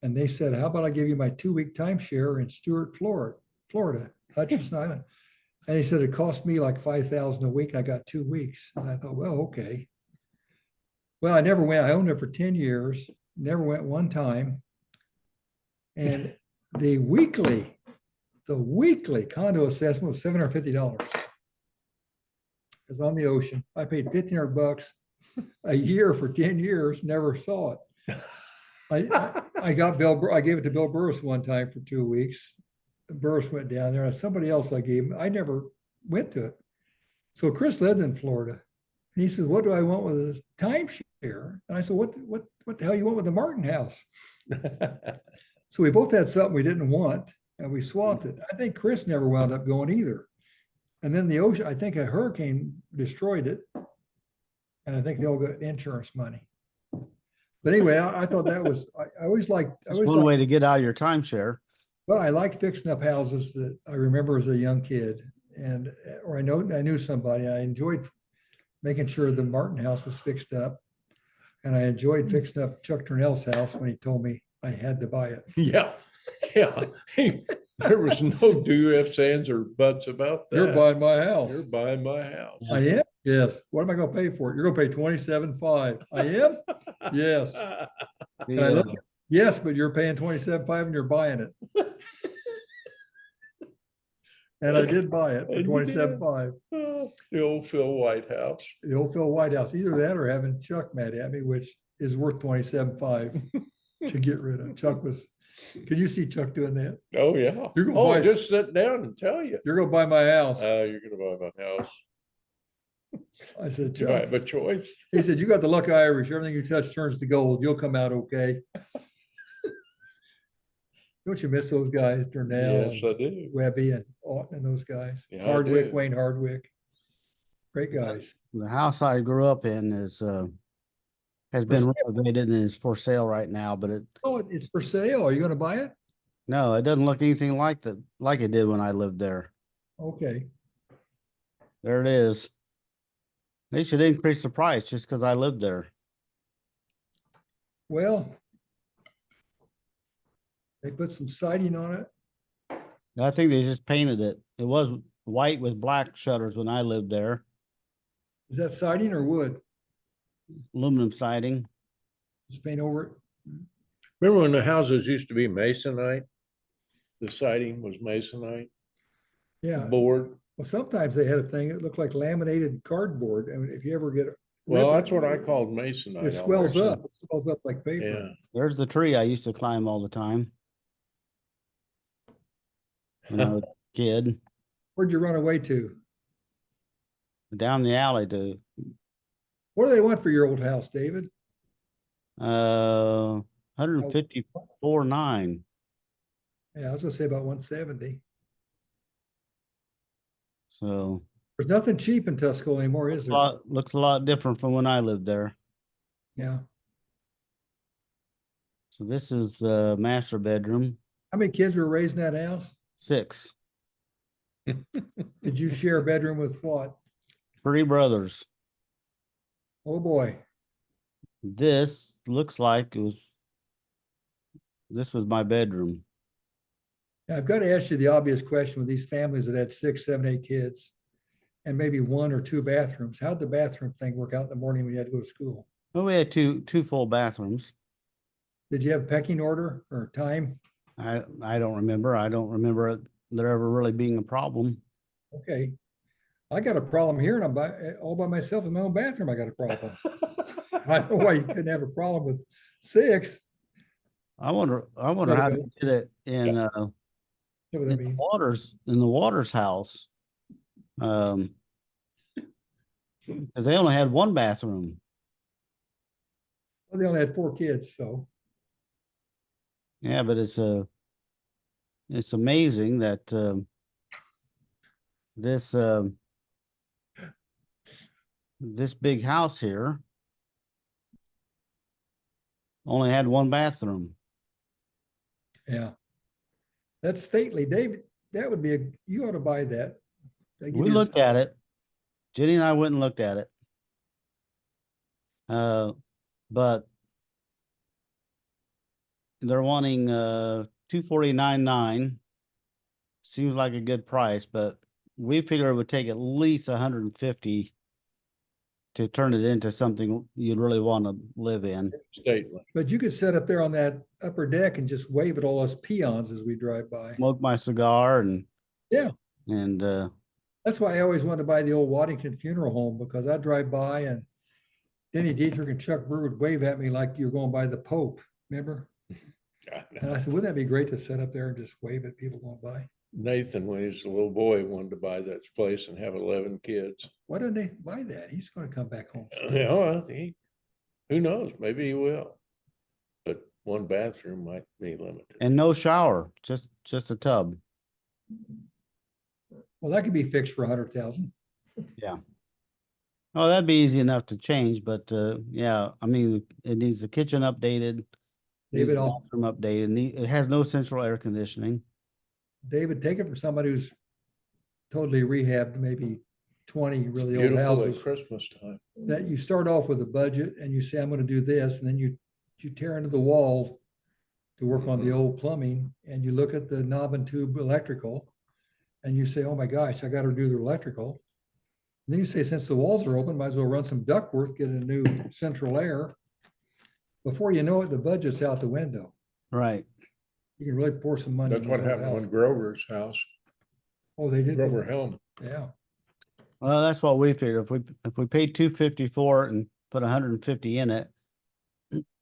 B: And they said, how about I give you my 2-week timeshare in Stewart, Florida, Hutchinson Island. And he said, it cost me like $5,000 a week. I got 2 weeks. And I thought, well, okay. Well, I never went. I owned it for 10 years, never went one time. And the weekly condo assessment was $750. It was on the ocean. I paid $1,500 a year for 10 years, never saw it. I gave it to Bill Burris one time for 2 weeks. Burris went down there and somebody else I gave him. I never went to it. So Chris lived in Florida and he says, what do I want with this timeshare? And I said, what the hell you want with the Martin house? So we both had something we didn't want and we swapped it. I think Chris never wound up going either. And then the ocean, I think a hurricane destroyed it. And I think they all got insurance money. But anyway, I thought that was, I always liked.
A: It's one way to get out of your timeshare.
B: Well, I liked fixing up houses that I remember as a young kid, or I knew somebody. I enjoyed making sure the Martin house was fixed up. And I enjoyed fixing up Chuck Turnell's house when he told me I had to buy it.
C: Yeah, yeah. There was no do ifs, ands, or buts about that.
B: You're buying my house.
C: You're buying my house.
B: I am? Yes. What am I gonna pay for it? You're gonna pay $27,500. I am? Yes. Can I look? Yes, but you're paying $27,500 and you're buying it. And I did buy it for
C: And you did.
B: $27,500.
C: The old Phil White house.
B: The old Phil White House, either that or having Chuck mad at me, which is worth $27,500 to get rid of. Chuck was, could you see Chuck doing that?
C: Oh, yeah.
B: You're gonna
C: Oh,
B: buy-
C: just sit down and tell you.
B: You're gonna buy my house.
C: You're gonna buy my house.
B: I said,
C: You
B: Chuck.
C: have a choice.
B: He said, you got the luck of Irish. Everything you touch turns to gold. You'll come out okay. Don't you miss those guys, Durnell
C: Yes,
B: and
C: I do.
B: Webby and Oughton and those guys?
C: Yeah, I
B: Hardwick,
C: do.
B: Wayne Hardwick. Great guys.
A: The house I grew up in has been
B: sale.
A: renovated and is for sale right now, but
B: Oh, it's for sale. Are you gonna buy it?
A: no, it doesn't look anything like it did when I lived there.
B: Okay.
A: There it is. They should increase the price just because I lived there.
B: Well, they put some siding on it.
A: I think they just painted it. It was white with black shutters when I lived there,
B: Is that siding or wood?
A: aluminum siding.
B: Just paint over it?
C: Remember when the houses used to be masonite? The siding was masonite,
B: Yeah.
C: board.
B: Well, sometimes they had a thing that looked like laminated cardboard. I mean, if you ever get it.
C: Well, that's what I called masonite.
B: It swells up. It swells up like paper.
C: Yeah.
A: There's the tree I used to climb all the time when I was a kid,
B: Where'd you run away to?
A: down the alley to
B: What do they want for your old house, David?
A: 154.9.
B: Yeah, I was gonna say about 170.
A: So
B: There's nothing cheap in Tuscola anymore, is there?
A: looks a lot different from when I lived there.
B: Yeah.
A: So this is the master bedroom,
B: How many kids were raised in that house?
A: 6,
B: Did you share a bedroom with what?
A: 3 brothers.
B: Oh, boy.
A: This looks like this was my bedroom.
B: Now, I've got to ask you the obvious question with these families that had 6, 7, 8 kids and maybe 1 or 2 bathrooms. How'd the bathroom thing work out in the morning when you had to go to school?
A: Well, we had two full bathrooms.
B: Did you have pecking order or time?
A: I don't remember. I don't remember there ever really being a problem.
B: Okay. I got a problem here and I'm all by myself in my own bathroom. I got a problem. I don't know why you couldn't have a problem with 6.
A: I wonder how
B: Right.
A: they did it in
B: You know what I
A: in the
B: mean?
A: Waters house. 'Cause they only had 1 bathroom.
B: Well, they only had 4 kids, so.
A: Yeah, but it's amazing that this big house here only had 1 bathroom.
B: Yeah. That's stately, David. That would be you ought to buy that. They give
A: We
B: you
A: looked at it. Jenny and I went and looked at it. But they're wanting 249.9. Seems like a good price, but we figure it would take at least 150 to turn it into something you'd really want to live in.
C: Stately.
B: But you could sit up there on that upper deck and just wave at all us peons as we drive by.
A: Smoke my cigar and
B: Yeah.
A: and
B: That's why I always wanted to buy the old Waddington Funeral Home, because I'd drive by and Denny Dietrich and Chuck Brewer would wave at me like you're going by the Pope, remember? And I said, wouldn't that be great to sit up there and just wave at people going by?
C: Nathan, when he was a little boy, wanted to buy that place and have 11 kids.
B: Why didn't they buy that? He's going to come back home soon.
C: Yeah, well, who knows? Maybe he will. But 1 bathroom might be limited.
A: and no shower, just a tub.
B: Well, that could be fixed for 100,000.
A: Oh, that'd be easy enough to change, but yeah, I mean, it needs the kitchen updated, needs
B: David,
A: the bathroom updated. It has no central air conditioning.
B: David, take it from somebody who's totally rehabbed maybe 20
C: It's
B: really old
C: beautiful at
B: houses
C: Christmas time.
B: that you start off with a budget and you say, I'm going to do this. And then you tear into the wall to work on the old plumbing, and you look at the knob and tube electrical and you say, oh my gosh, I got to do the electrical. And then you say, since the walls are open, might as well run some ductwork, get a new central air. Before you know it, the budget's out the window.
A: Right.
B: You can really pour some money.
C: That's what happened on Grover's house,
B: Oh, they did.
C: Grover Helm.
B: Yeah.
A: Well, that's what we figured. If we paid $250 for it and put 150 in it,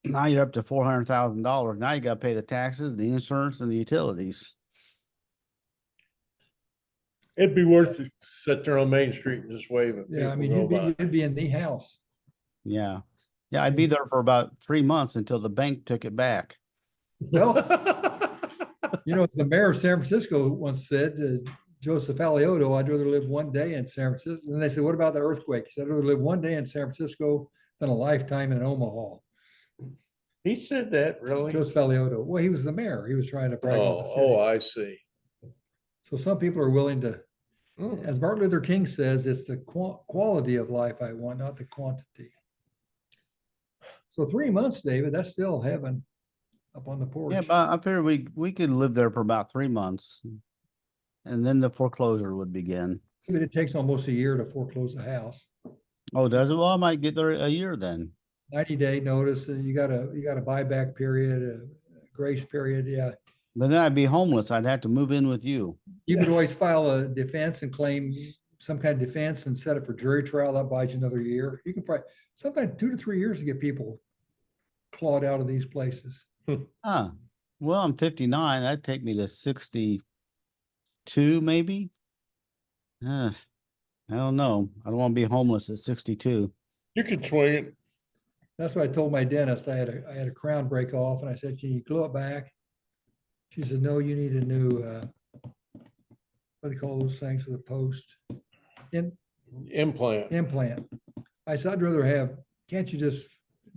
A: now you're up to $400,000. Now you got to pay the taxes, the insurance, and the utilities.
C: It'd be worth it to sit there on Main Street and just wave at
B: Yeah, I mean,
C: people go
B: you'd be in the house.
A: Yeah. Yeah, I'd be there for about 3 months until the bank took it back.
B: Well,
C: by.
B: as the mayor of San Francisco once said, Joseph Alioto, I'd rather live one day in San Francisco. And they said, what about the earthquake? He said, I'd rather live one day in San Francisco than a lifetime in Omaha.
C: He said that, really?
B: Joseph Alioto. Well, he was the mayor. He was trying to brag about the city.
C: Oh, I see.
B: So some people are willing to,
C: Mm.
B: as Martin Luther King says, it's the quality of life I want, not the quantity. So 3 months, David, that's still heaven up on the porch.
A: Yeah, but I figured we could live there for about 3 months, and then the foreclosure would begin.
B: But it takes almost a year to foreclose a house.
A: Oh, does it? Well, I might get there a year then.
B: 90-day notice, and you got a buyback period, a grace period. Yeah.
A: But then I'd be homeless. I'd have to move in with you.
B: You could always file a defense and claim some kind of defense and set it for jury trial. That buys you another year. You can probably, sometimes 2 to 3 years to get people clawed out of these places.
A: Huh. Well, I'm 59. That'd take me to 62, maybe. I don't know. I don't want to be homeless at 62.
C: You can swing it.
B: That's what I told my dentist. I had a crown break off, and I said, can you glue it back? She says, no, you need a new, what do they call those things for the post?
C: Implant.
B: Implant. I said, I'd rather have, can't you just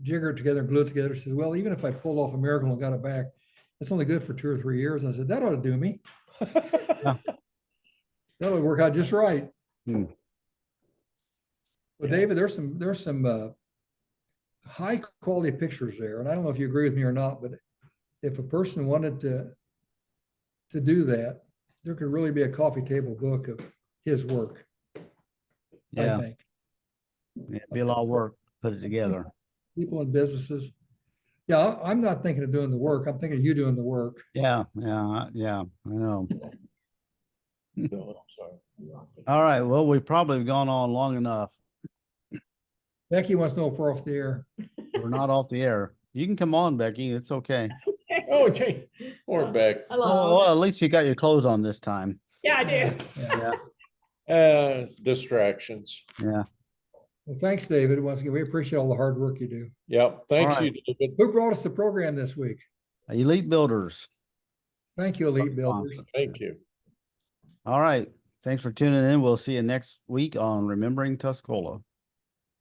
B: jigger it together and glue it together? She says, well, even if I pulled off a miracle and got it back, it's only good for 2 or 3 years. I said, that ought to do me. That would work out just right.
A: Hmm.
B: Well,
C: Yeah.
B: David, there's some high quality pictures there. And I don't know if you agree with me or not, but if a person wanted to do that, there could really be a coffee table book of his work. I
A: Yeah,
B: think.
A: it'd be a lot of work to put it together.
B: People and businesses. Yeah, I'm not thinking of doing the work. I'm thinking of you doing the work.
A: Yeah, I know.
C: No, sorry.
A: All right. Well, we've probably gone on long enough.
B: Becky wants to know if we're off the air.
A: We're not off the air. You can come on, Becky. It's okay.
D: That's okay.
C: Oh, gee, we're back.
A: Oh, well, at least you got your clothes on this time.
D: Yeah, I do.
B: Yeah.
C: Distractions.
A: Yeah.
B: Well, thanks, David. Once again, we appreciate all the hard work you do.
C: Yep. Thank
A: All
C: you,
A: right.
C: David.
B: Who brought us the program this week?
A: Elite Builders.
B: Thank you, Elite Builders.
C: Thank you.
A: All right. Thanks for tuning in. We'll see you next week on Remembering Tuscola.